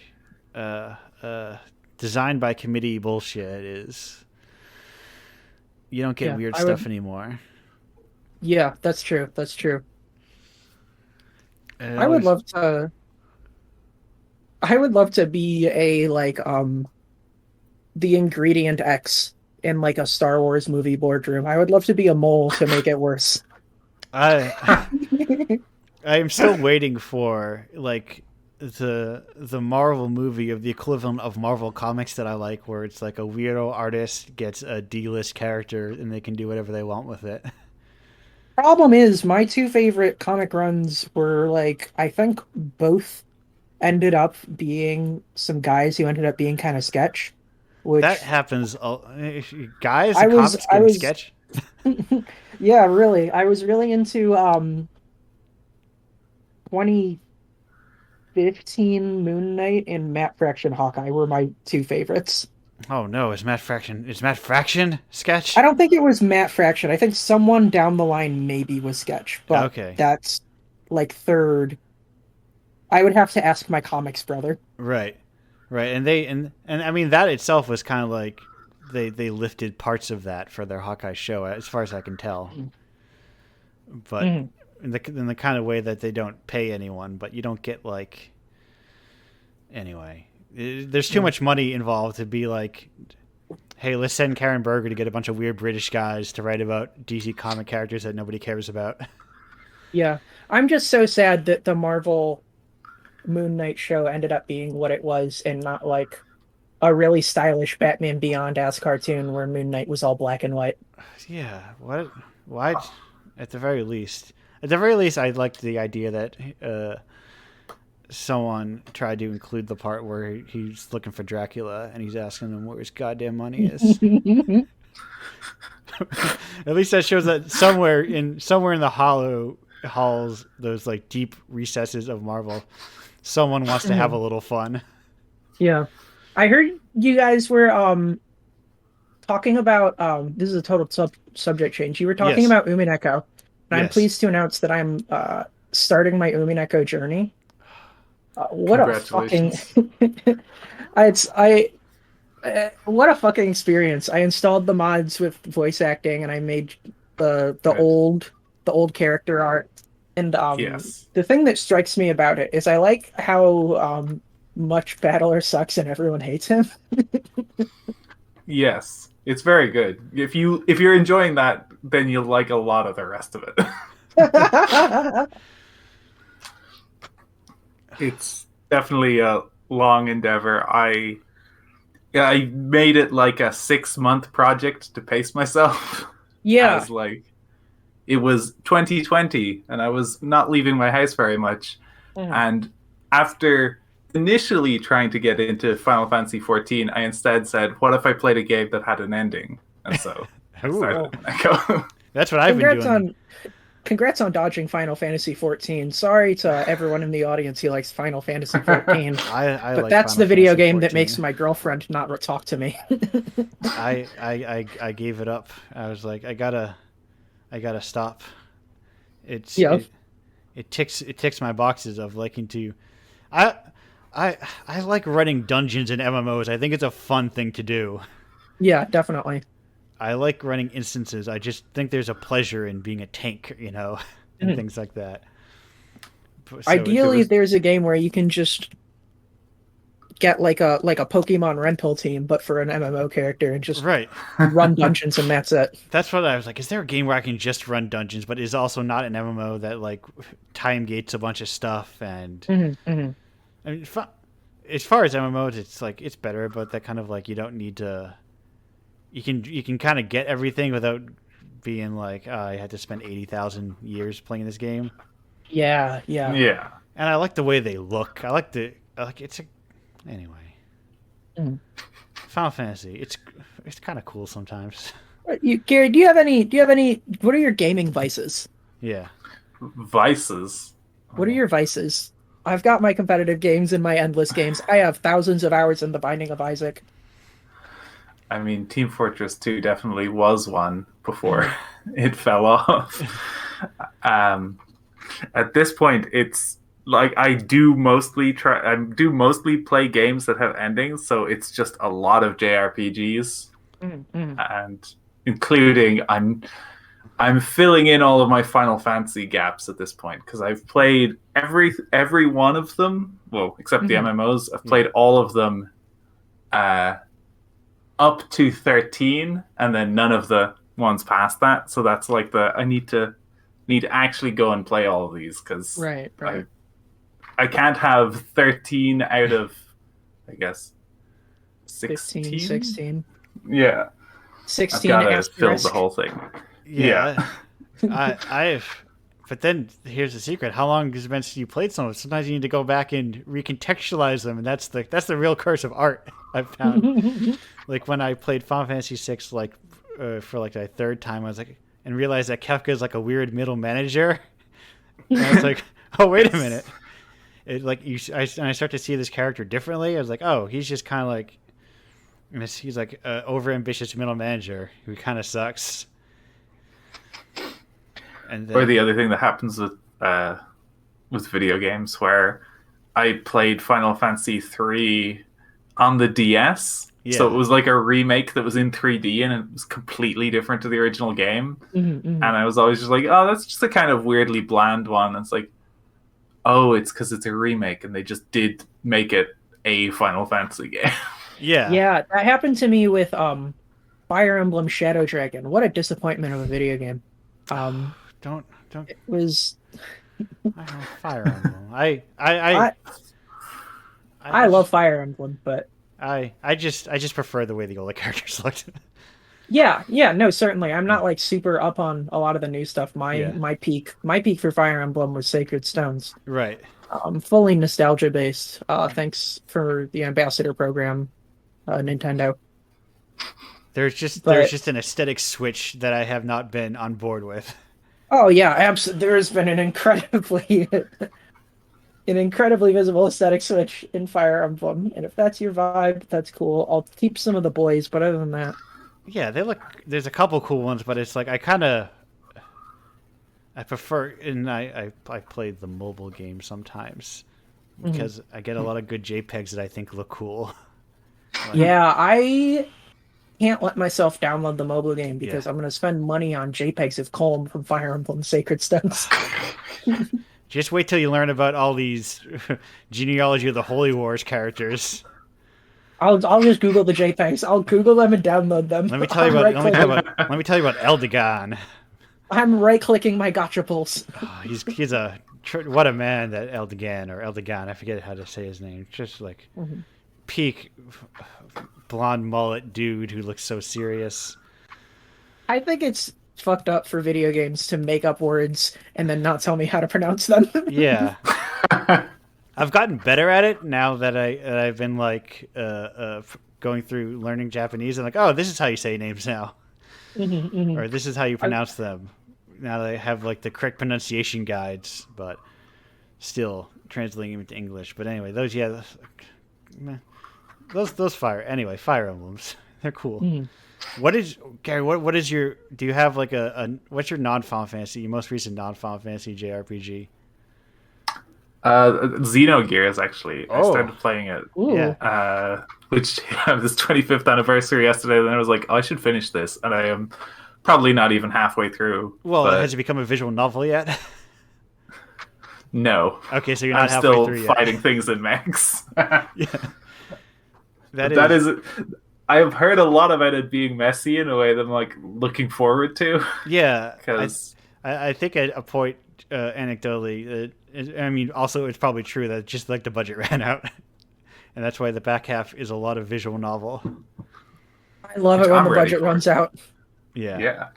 uh uh designed by committee bullshit is, you don't get Yeah, weird I stuff would. anymore. Yeah, that's true. That's true. And it I would always love to. I would love to be a the ingredient X in like a Star Wars movie boardroom. I would love to be a mole to make it worse. I I am still waiting for like the Marvel movie of the equivalent of Marvel comics that I like, where it's like a weirdo artist gets a D-list character and they can do whatever they want with it. Problem is, my two favorite comic runs were like I think both ended up being some guys who ended up being kind of sketch, That which happens. Guys I in was comics I getting was sketch. yeah, really. I was really into 2015 Moon Knight and Matt Fraction Hawkeye were my two favorites. Oh no, is Matt Fraction I sketch? don't think it was Matt Fraction. I think someone down the line maybe was sketch, but Okay, that's like third. I would have to ask my comics brother. right, right, and I mean that itself was kind of like they lifted parts of that for their Hawkeye show, as far as I can tell. But Mhm. in the kind of way that they don't pay anyone, but you don't get like, anyway. There's too Yeah. much money involved to be like, hey, let's send Karen Berger to get a bunch of weird British guys to write about DC comic characters that nobody cares about. Yeah. I'm just so sad that the Marvel Moon Knight show ended up being what it was and not like a really stylish Batman Beyond ass cartoon where Moon Knight was all black and white. Yeah, what? Why? At the very least, I liked the idea that someone tried to include the part where he's looking for Dracula and he's asking him where his goddamn money is. At least that shows that somewhere in the hollow halls, those like deep recesses of Marvel, someone wants to have a little fun. Yeah. I heard you guys were talking about this is a total subject change. You were talking Yes, about Umineko, and I'm yes. pleased to announce that I'm starting my Umineko journey. What a fucking Congratulations. it's I What a fucking experience! I installed the mods with voice acting, and I made the Good. old character art. And Yes. the thing that strikes me about it is I like how much Battler sucks and everyone hates him. Yes. It's very good. If you're enjoying that, then you'll like a lot of the rest of it. It's definitely a long endeavor. I made it like a 6 month project to pace myself, Yeah. as like it was 2020 and I was not leaving my house very much. Mm. And after initially trying to get into Final Fantasy 14, I instead said, "What if I played a game that had an ending?" And so I Ooh, started Oh, Echo. that's what I've been congrats doing. on congrats on dodging Final Fantasy 14. Sorry to everyone in the audience who likes Final Fantasy 14, I but like that's Final the video Fantasy game that makes 14. my girlfriend not talk to me. I gave it up. I was like, I gotta stop. It's Yeah. it ticks my boxes of liking to. I I like running dungeons in MMOs. I think it's a fun thing to do. Yeah, definitely. I like running instances. I just think there's a pleasure in being a tank, and Mhm. things like that. So There it's Ideally, was there's a game where you can just get like a Pokemon rental team, but for an MMO character and just right. run dungeons and that's it. That's what I was like. Is there a game where I can just run dungeons, but is also not an MMO that like time gates a bunch of stuff? And Hmm. Hmm. I mean, as far as MMOs, it's like it's better, but that kind of like you don't need to. You can kind of get everything without being like, oh, I had to spend 80,000 years playing this game. Yeah, yeah. yeah. And I like the way they look. I like it's a, anyway. Mhm. Final Fantasy. It's kind of cool sometimes. Gary, do you have any what are your gaming vices? Yeah. Vices. What are Oh. your vices? I've got my competitive games and my endless games. I have thousands of hours in The Binding of Isaac. I mean, Team Fortress 2 definitely was one before Mhm. it fell off. Um, at this point, it's like I do mostly play games that have endings, so it's just a lot of JRPGs, Mhm. Mhm. and including I'm filling in all of my Final Fantasy gaps at this point because I've played every one of them. Well, except the Mhm. MMOs, I've Yeah. played all of them uh, up to 13, and then none of the ones past that. So that's like I need to actually go and play all of these because Right, I right. I can't have 13 out of, I guess, 15, 16. 16. Yeah, I've 16 got to fill the asterisk. whole thing. Yeah. Yeah. I've. But then here's the secret: how long has it been since you played some? Sometimes you need to go back and recontextualize them, and that's the real curse of art. I've found. Like when I played Final Fantasy VI, like for like the third time, I was like, and realized that Kefka is like a weird middle manager, and I was like, oh wait a minute. It like and I start to see this character differently. I was like, oh, he's just kind of like, he's like an overambitious middle manager who kind of sucks. And Or the then other thing that happens with video games where I played Final Fantasy 3 on the DS. So it yeah, was like a remake that was in 3D and it was completely different to the original game. Mhm. Mhm. And I was always just like, oh, that's just a kind of weirdly bland one. And it's like, oh, it's because it's a remake and they just did make it a Final Fantasy game. yeah. Yeah, that happened to me with Fire Emblem Shadow Dragon. What a disappointment of a video game. Um, Don't. it was I don't Fire Emblem. I I I I I love just Fire Emblem, but I just prefer the way the older characters looked. yeah, yeah, no, certainly. I'm not like super up on a lot of the new stuff. My Yeah. my peak for Fire Emblem was Sacred Stones. Right. Fully nostalgia based. Thanks for the ambassador program, Nintendo. There's But just an aesthetic switch that I have not been on board with. oh yeah, absolutely. There has been an incredibly visible aesthetic switch in Fire Emblem, and if that's your vibe, that's cool. I'll keep some of the boys, but other than that, Yeah, they look. There's a couple cool ones, but it's like I prefer, and I played the mobile game sometimes mhm. because I get a lot of good JPEGs that I think look cool. Like, Yeah, I can't let myself download the mobile game yeah. because I'm going to spend money on JPEGs of Colm from Fire Emblem Sacred Stones. Just wait till you learn about all these genealogy of the Holy Wars characters. I'll just Google the JPEGs. I'll Google them and download them. Let me tell you I'm about. right Let me tell you clicking. about. Let me tell you about Eldegon. I'm right clicking my gotcha pulse. Oh, he's a what a man, that Eldegan or Eldegon. I forget how to say his name. Just like Mhm. peak blonde mullet dude who looks so serious. I think it's fucked up for video games to make up words and then not tell me how to pronounce them. Yeah, I've gotten better at it now that I've been like going through learning Japanese. I'm like, oh, this is how you say names now, Mhm, mhm. or this is how you I, pronounce them. Now that I have like the correct pronunciation guides, but still translating them into English. But anyway, those those Fire Emblems. They're cool. mhm. What is Gary? What is your? Do you have like a what's your non-Final Fantasy? Your most recent non-Final Fantasy JRPG? Xenogears, actually. I Oh, started playing it, yeah. Ooh. which had this 25th anniversary yesterday. Then I was like, oh, I should finish this, and I am probably not even halfway through. Well, has But it become a visual novel yet? no, Okay, so you're I'm not halfway still through yet. fighting things in mechs. Yeah, That is, I have heard a lot about it being messy in a way that I'm like looking forward to, yeah. because I think at a point, anecdotally, I mean, also it's probably true that just like the budget ran out, and that's why the back half is a lot of visual novel. I love which it when I'm the ready budget for. runs out. Yeah, Yeah,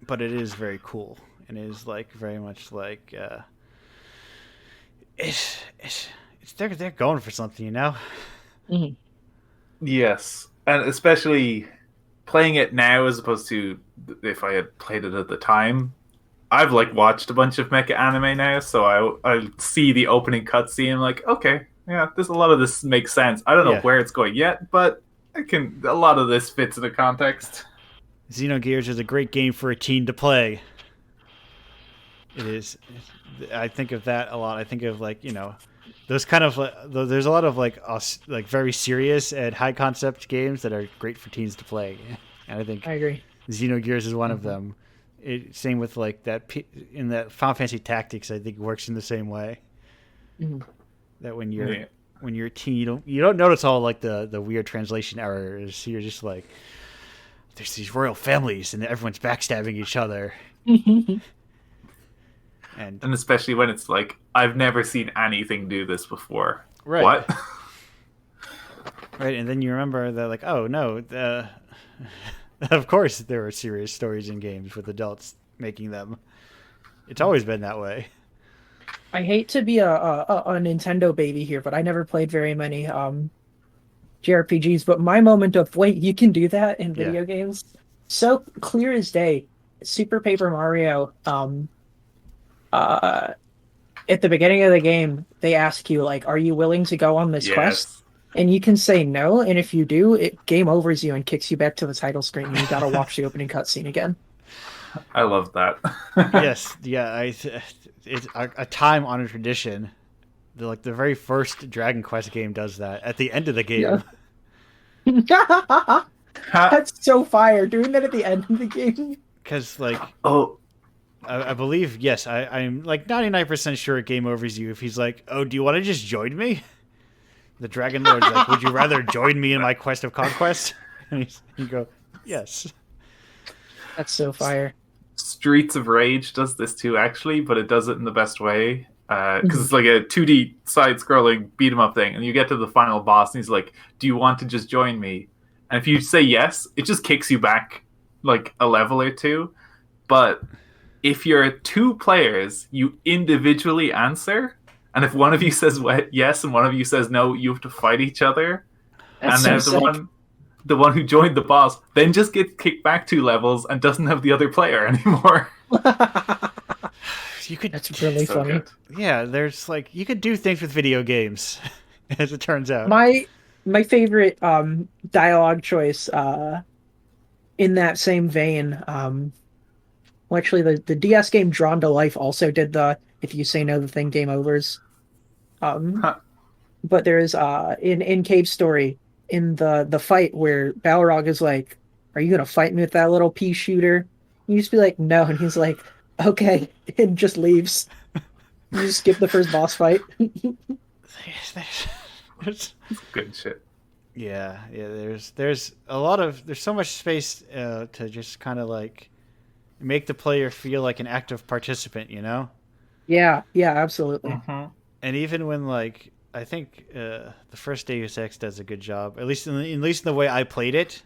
but it is very cool, and it is like very much like it's they're going for something, you know. Mhm. yes, and especially playing it now as opposed to if I had played it at the time. I've like watched a bunch of mecha anime now, so I see the opening cutscene. I'm like, okay, yeah, there's a lot of this makes sense. I don't know Yeah, where it's going yet, but I can. A lot of this fits in the context. Xenogears is a great game for a teen to play. It is. I think of that a lot. I think of like those kind of there's a lot of like very serious and high concept games that are great for teens to play, and I think I agree. Xenogears is one of Mm-hmm. them. Same with like in that Final Fantasy Tactics. I think works in the same way. Mhm. That Yeah. when you're a teen, you don't notice all like the weird translation errors. You're just like, there's these royal families and everyone's backstabbing each other, and And especially when it's like, I've never seen anything do this before. right. What? Right, and then you remember that, like, oh no, of course there are serious stories in games with adults making them. It's always been that way. I hate to be a Nintendo baby here, but I never played very many JRPGs. But my moment of wait, you can do that in Yeah, video games, so clear as day. Super Paper Mario. Uh, at the beginning of the game, they ask you like, "Are you willing to go on this quest?" Yes. And you can say no, and if you do, it game overs you and kicks you back to the title screen, and you gotta watch the opening cutscene again. I love that. yes, yeah. It's a time honored tradition. The very first Dragon Quest game does that at the end of the Yeah. game, That's so fire, doing that at the end of the game. because like Oh, I believe yes, I'm like 99% sure it game overs you if he's like, oh, do you want to just join me? The Dragon Lord's like, would you rather join me in my quest of conquest? And you go, yes. That's so fire. Streets of Rage does this too, actually, but it does it in the best way. Because Mhm. it's like a 2D side-scrolling beat 'em up thing, and you get to the final boss, and he's like, "Do you want to just join me?" And if you say yes, it just kicks you back like a level or two. But if you're two players, you individually answer, and if one of you says yes and one of you says no, you have to fight each other. That's And so then sick. the one who joined the boss, then just gets kicked back 2 levels and doesn't have the other player anymore. You could, That's really So funny. good. yeah. There's like you could do things with video games, as it turns out. My favorite dialogue choice in that same vein well, actually the DS game Drawn to Life also did the if you say no the thing game overs. Um Huh. but there's in Cave Story in the fight where Balrog is like, "Are you gonna fight me with that little pea shooter?" You just be like, "No," and he's like, "Okay," and just leaves. You just skip the first boss fight. There's- Good shit. yeah. There's a lot of there's so much space to just kind of like make the player feel like an active participant, you know. Yeah, yeah, absolutely. Hmm. And even when like I think the first Deus Ex does a good job, at least in the way I played it,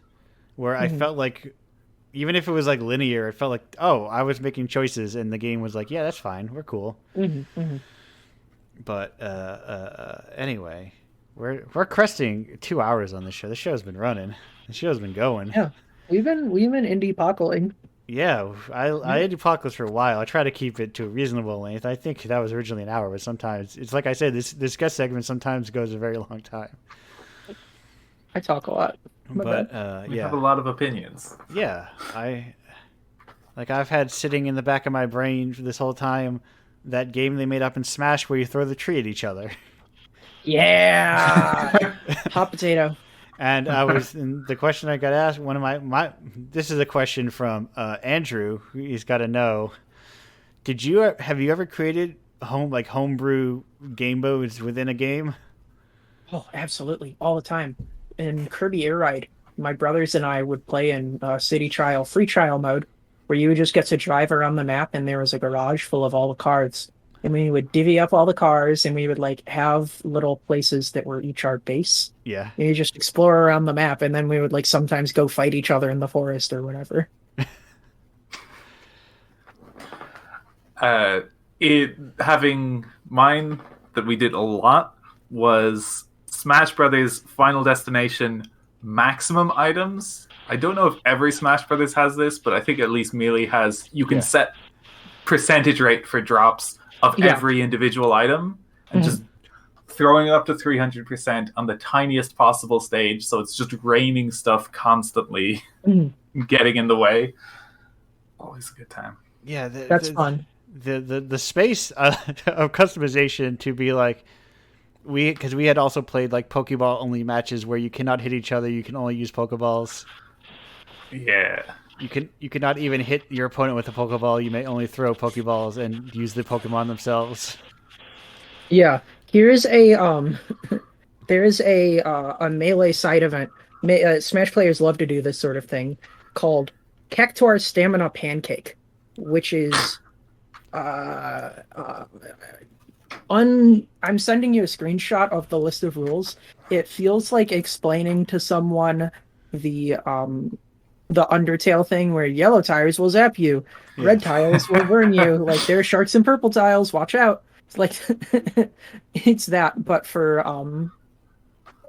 where I Hmm. felt like even if it was like linear, it felt like oh I was making choices and the game was like yeah that's fine we're cool. Hmm. Hmm. But anyway, we're cresting 2 hours on this show. The show's been running. The show's been going. Yeah, we've been indie pockling. Yeah, I Yeah. had Apocalypse for a while. I try to keep it to a reasonable length. I think that was originally an hour, but sometimes it's like I said, this guest segment sometimes goes a very long time. I talk a lot. My bad. But We have a lot of opinions. yeah, I've had sitting in the back of my brain this whole time that game they made up in Smash where you throw the tree at each other. Yeah, hot potato. And and the question I got asked, one of my this is a question from Andrew. He's got to know. Have you ever created homebrew game modes within a game? Oh, absolutely, all the time. In Kirby Air Ride, my brothers and I would play in free trial mode, where you would just get to drive around the map, and there was a garage full of all the cars, and we would divvy up all the cars, and we would like have little places that were each our base. Yeah. And you just explore around the map, and then we would like sometimes go fight each other in the forest or whatever. Uh, it having mine that we did a lot was Smash Brothers Final Destination maximum items. I don't know if every Smash Brothers has this, but I think at least Melee has. You can Yeah. set percentage rate for drops of Yeah. every individual item, and Mhm. just throwing it up to 300% on the tiniest possible stage, so it's just raining stuff constantly, Mhm. getting in the way. Always a good time. Yeah, That's fun. the space of customization to be like because we had also played like Pokeball only matches where you cannot hit each other, you can only use Pokeballs. Yeah. You cannot even hit your opponent with a Pokeball. You may only throw Pokeballs and use the Pokemon themselves. Yeah. Here's a there is a melee side event. Smash players love to do this sort of thing called Cactuar Stamina Pancake, which is uh, I'm sending you a screenshot of the list of rules. It feels like explaining to someone the Undertale thing where yellow tires will zap you, Yeah. red tiles will burn you. Like there are sharks and purple tiles, watch out. It's like it's that, but for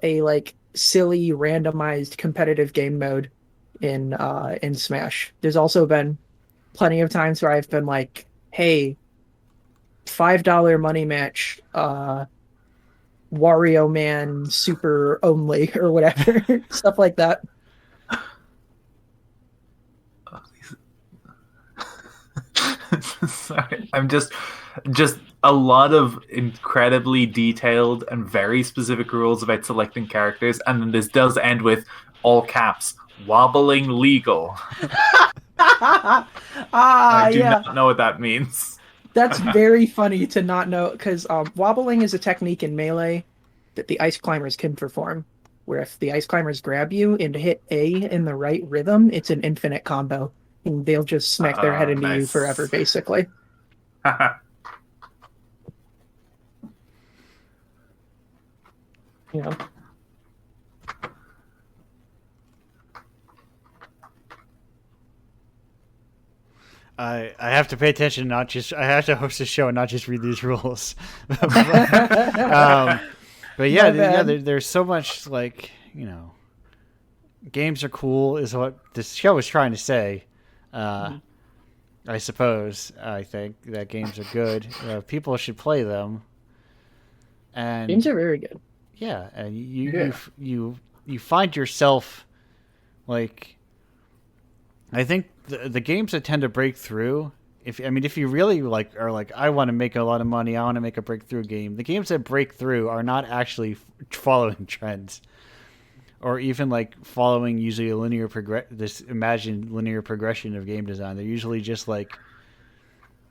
a like silly randomized competitive game mode in Smash. There's also been plenty of times where I've been like, hey, $5 money match, Wario Man Super only or whatever, stuff like that. Sorry, I'm just a lot of incredibly detailed and very specific rules about selecting characters, and then this does end with all caps wobbling legal. I do Yeah. not know what that means. That's very funny to not know because wobbling is a technique in Melee that the ice climbers can perform. Where if the ice climbers grab you and hit A in the right rhythm, it's an infinite combo, and they'll just smack their head into you forever, Nice. basically. You know. I have to pay attention, not just I have to host a show and not just read these rules. But yeah, My bad. there's so much like games are cool is what this show is trying to say. Uh, Mhm. I suppose I think that games are good. People should play them, Games and are very good. yeah, and Yeah. you find yourself like I think the games that tend to break through if you really like are like, I want to make a lot of money, I want to make a breakthrough game. The games that break through are not actually following trends, or even like following usually a this imagined linear progression of game design. They're usually just like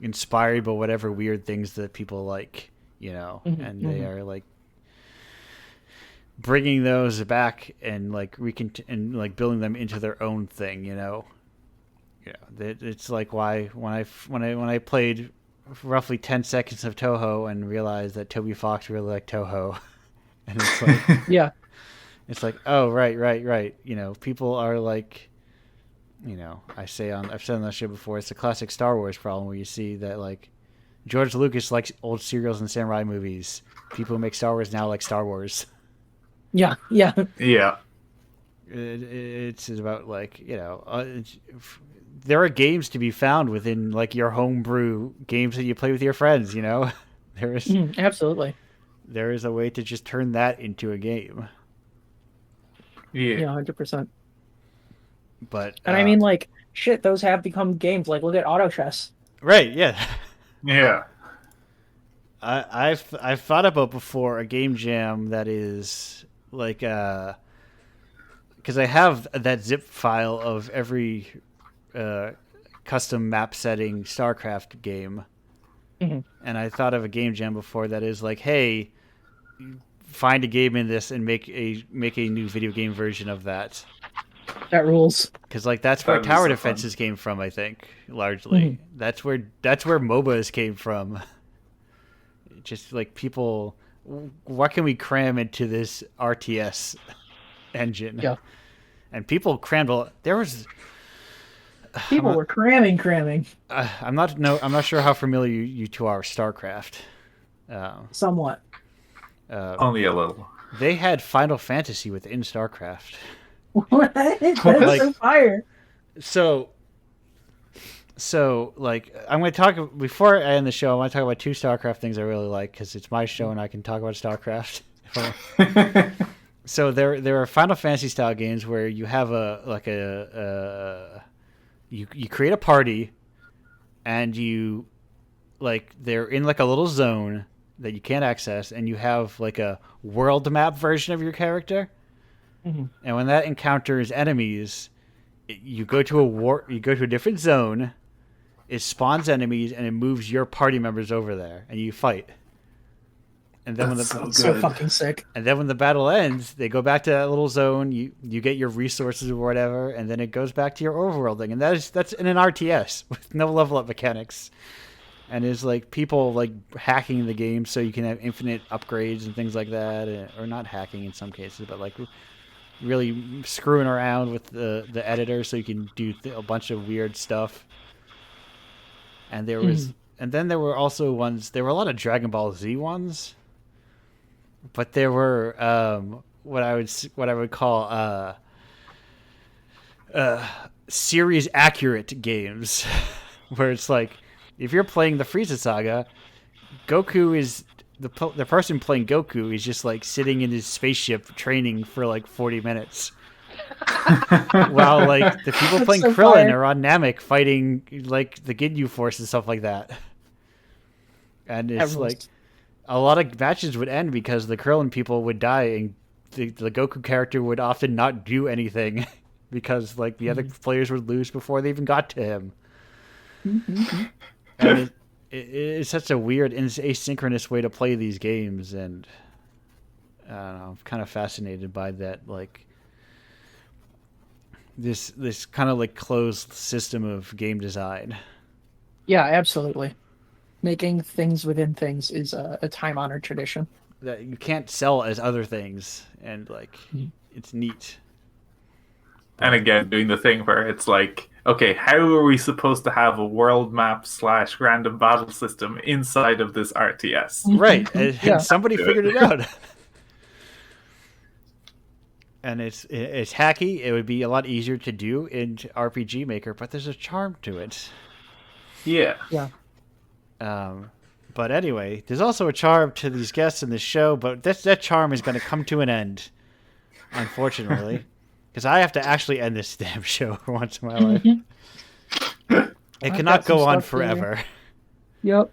inspired by whatever weird things that people like, and they are like bringing those back and like and like building them into their own thing. It's like why when I played roughly 10 seconds of Toho and realized that Toby Fox really liked Toho, and it's like Yeah. It's like, oh, right. People are like, I've said on that show before, it's the classic Star Wars problem where you see that like George Lucas likes old serials and samurai movies. People who make Star Wars now like Star Wars. Yeah. It's about like, there are games to be found within like your homebrew games that you play with your friends. There is absolutely. There is a way to just turn that into a game. Yeah, 100%. But and I mean, like, shit, those have become games. Like, look at Auto Chess. Right? Yeah. Yeah. I've thought about before a game jam that is like because I have that zip file of every custom map setting StarCraft game, and I thought of a game jam before that is like, hey, find a game in this and make a new video game version of that. That rules. Because like that's where tower defenses came from, I think, largely. That's where MOBAs came from. Just like people, what can we cram into this RTS engine? Yeah. And people crammed a lot. People were cramming. I'm not sure how familiar you two are with StarCraft. Somewhat. Only a little. They had Final Fantasy within StarCraft. What? That's so fire. So, like, I'm going to talk, before I end the show, I want to talk about two StarCraft things I really like, because it's my show and I can talk about StarCraft. So there are Final Fantasy style games where you have you create a party, and you, like, they're in like a little zone that you can't access, and you have like a world map version of your character. And when that encounters enemies, you go to a different zone, it spawns enemies, and it moves your party members over there, and you fight. And then so fucking sick. And then when the battle ends, they go back to that little zone. You get your resources or whatever, and then it goes back to your overworlding. And that's in an RTS with no level up mechanics. And it's like people like hacking the game so you can have infinite upgrades and things like that, or not hacking in some cases, but like really screwing around with the editor so you can do a bunch of weird stuff. And there was, and then there were also ones. There were a lot of Dragon Ball Z ones, but there were what I would call series accurate games, where it's like if you're playing the Frieza Saga, Goku is. The person playing Goku is just like sitting in his spaceship training for like 40 minutes. While like the people playing so Krillin are on Namek fighting like the Ginyu Force and stuff like that. And it's like a lot of matches would end because the Krillin people would die and the Goku character would often not do anything because like the other players would lose before they even got to him. And it's such a weird and asynchronous way to play these games, and I don't know, I'm kind of fascinated by that, like this kind of like closed system of game design. Yeah, absolutely. Making things within things is a time-honored tradition that you can't sell as other things, and like it's neat. And again, doing the thing where it's like, okay, how are we supposed to have a world map / random battle system inside of this RTS? Right, and somebody figured it out. And it's hacky. It would be a lot easier to do in RPG Maker, but there's a charm to it. Yeah. But anyway, there's also a charm to these guests in this show, but that charm is going to come to an end, unfortunately. Because I have to actually end this damn show for once in my life. It I've cannot got some go on stuff there. forever. Yep.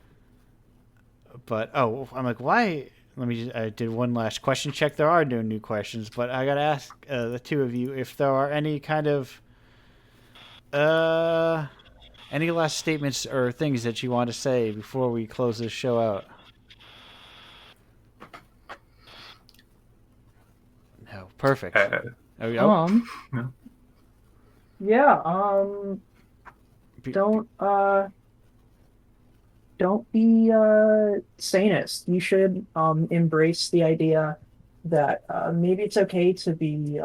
But I'm like, why? I did one last question check. There are no new questions, but I gotta ask the two of you if there are any kind of any last statements or things that you want to say before we close this show out. No, perfect. Oh, yep. No. Yeah. Don't be sanist. You should embrace the idea that maybe it's okay to be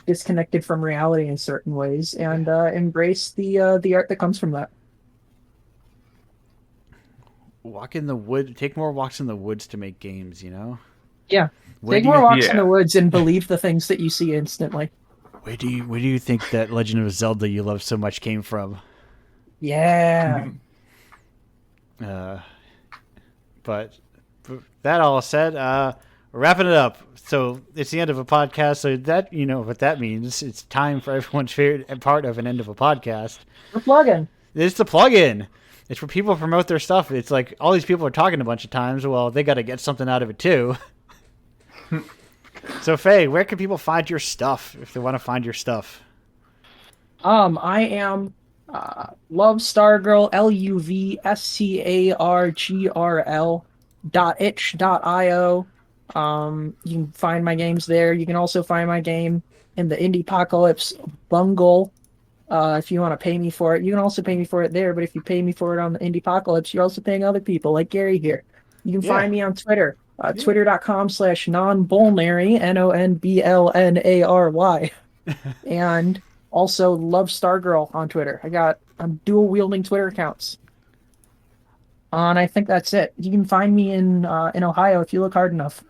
disconnected from reality in certain ways, and embrace the art that comes from that. Walk in the wood. Take more walks in the woods to make games. Yeah. Where Take do more you walks in Yeah. the woods and believe the things that you see instantly. where do you think that Legend of Zelda you love so much came from? Yeah. But that all said, wrapping it up. So it's the end of a podcast. So that what that means. It's time for everyone's favorite part of an end of a podcast. We're plugging. It's the plug-in. It's where people promote their stuff. It's like all these people are talking a bunch of times. Well, they got to get something out of it too. So Faye, where can people find your stuff if they want to find your stuff? I am Love Stargirl, LUVSCARGRL.itch.io. You can find my games there. You can also find my game in the Indiepocalypse bungle. If you want to pay me for it, you can also pay me for it there. But if you pay me for it on the Indiepocalypse, you're also paying other people like Gary here. You can find me on Twitter, twitter.com/nonbulnary, NONBLNARY. And also Love Stargirl on Twitter. I'm dual wielding Twitter accounts. And I think that's it. You can find me in Ohio if you look hard enough.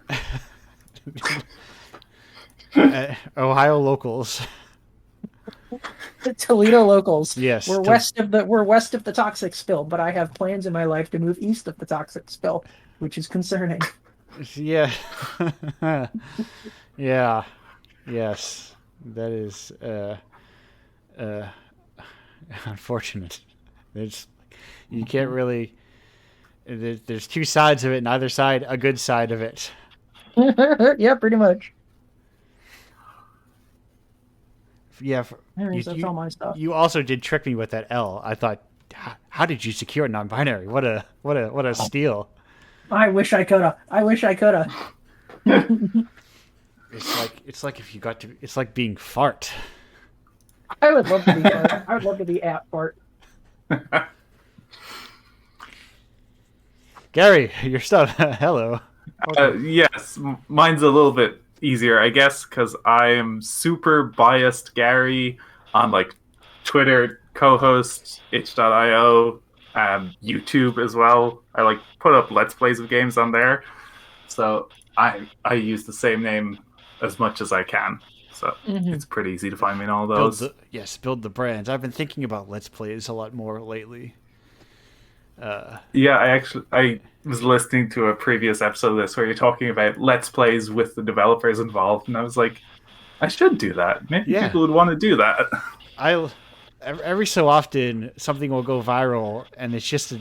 Ohio locals. The Toledo locals. Yes. We're west of the toxic spill, but I have plans in my life to move east of the toxic spill, which is concerning. Yeah. Yeah. Yes. That is unfortunate. You can't really. There's two sides of it, and either side a good side of it. Yeah, pretty much. Yeah. Anyways, that's all my stuff. You also did trick me with that L. I thought, how did you secure non-binary? What a steal. I wish I coulda. It's like if you got to. It's like being fart. I would love to be fart. I would love to be at fart. Gary, your stuff. Hello. Yes, mine's a little bit easier, I guess, because I am super biased Gary on like Twitter, co-host itch.io, YouTube as well. I like put up Let's Plays of games on there, so I use the same name as much as I can. So it's pretty easy to find me in all those. Build the brands. I've been thinking about Let's Plays a lot more lately. Yeah, I was listening to a previous episode of this where you're talking about Let's Plays with the developers involved, and I was like, I should do that. Maybe people would want to do that. Every so often something will go viral, and it's just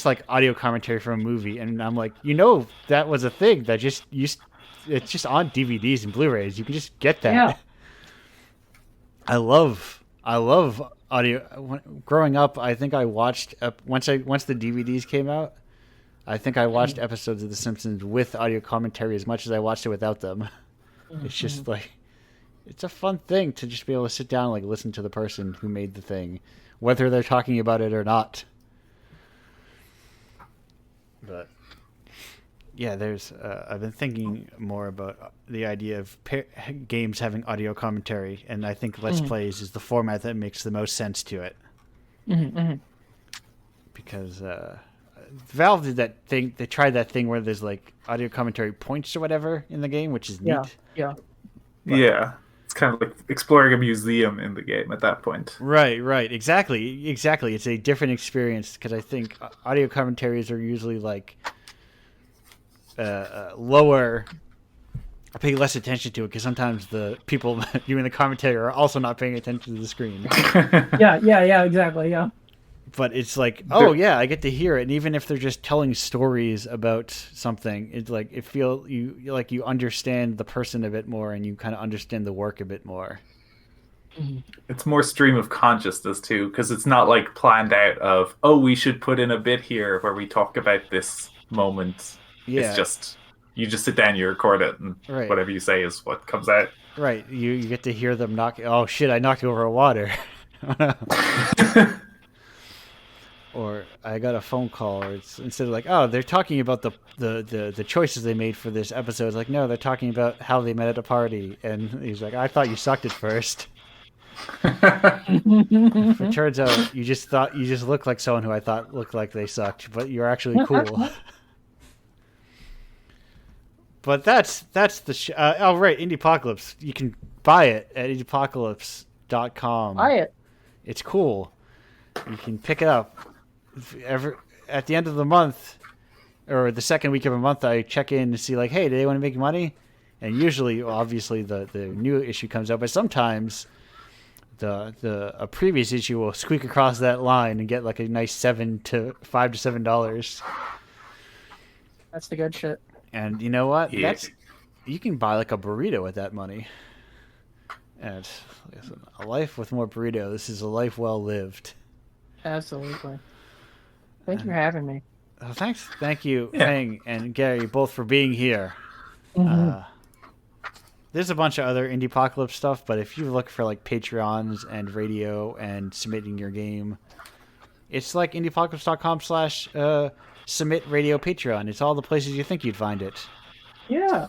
like audio commentary from a movie, and I'm like, that was a thing that it's just on DVDs and Blu-rays. You can just get that. Yeah. I love audio. Growing up, I think I watched once the DVDs came out. I think I watched episodes of The Simpsons with audio commentary as much as I watched it without them. It's just like it's a fun thing to just be able to sit down and like listen to the person who made the thing, whether they're talking about it or not. But yeah, I've been thinking more about the idea of games having audio commentary, and I think Let's Plays is the format that makes the most sense to it. Because Valve did that thing. They tried that thing where there's like audio commentary points or whatever in the game, which is neat. Yeah. Yeah. It's kind of like exploring a museum in the game at that point. Right. Exactly. It's a different experience because I think audio commentaries are usually like lower pay less attention to it because sometimes the people doing the commentary are also not paying attention to the screen. Yeah, exactly, yeah. But it's like, oh yeah, I get to hear it, and even if they're just telling stories about something, it's like you understand the person a bit more, and you kind of understand the work a bit more. It's more stream of consciousness too, because it's not like planned out of, oh, we should put in a bit here where we talk about this moment. Yeah. It's just you just sit down, you record it, and Right. whatever you say is what comes out. Right. You get to hear them knock. Oh shit! I knocked over water. Or I got a phone call, or it's instead of like, oh, they're talking about the choices they made for this episode. It's like, no, they're talking about how they met at a party. And he's like, I thought you sucked at first. It turns out you just looked like someone who I thought looked like they sucked, but you're actually cool. But that's the oh right, Indiepocalypse. You can buy it at indiepocalypse.com. Buy it. It's cool. You can pick it up. At the end of the month, or the second week of a month, I check in to see like, hey, do they want to make money? And usually, obviously, the new issue comes out, but sometimes a previous issue will squeak across that line and get like a nice $5 to $7. That's the good shit. And you know what? Yeah. You can buy like a burrito with that money. And listen, a life with more burritos is a life well lived. Absolutely. Thank you for having me. Thanks. Thank you, Yeah. Heng and Gary, both for being here. There's a bunch of other Indiepocalypse stuff, but if you look for like Patreons and radio and submitting your game, it's like indiepocalypse.com/submit radio Patreon. It's all the places you think you'd find it. Yeah.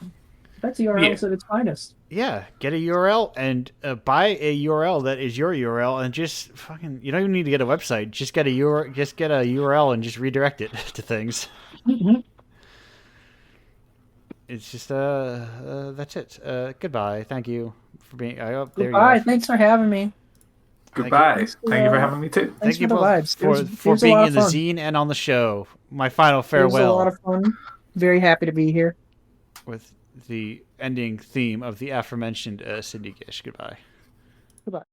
That's the URLs at its finest. Yeah, get a URL and buy a URL that is your URL, and just fucking. You don't even need to get a website. Just get a URL and just redirect it to things. It's just that's it. Goodbye. Thank you for being. Goodbye. Thanks for having me. Goodbye. Thank you for having me too. Thank you for the both vibes. for It was a being lot in of the fun. zine and on the show. My final It was farewell a lot of fun. Very happy to be here. with the ending theme of the aforementioned Cindy Gish. Goodbye. Goodbye.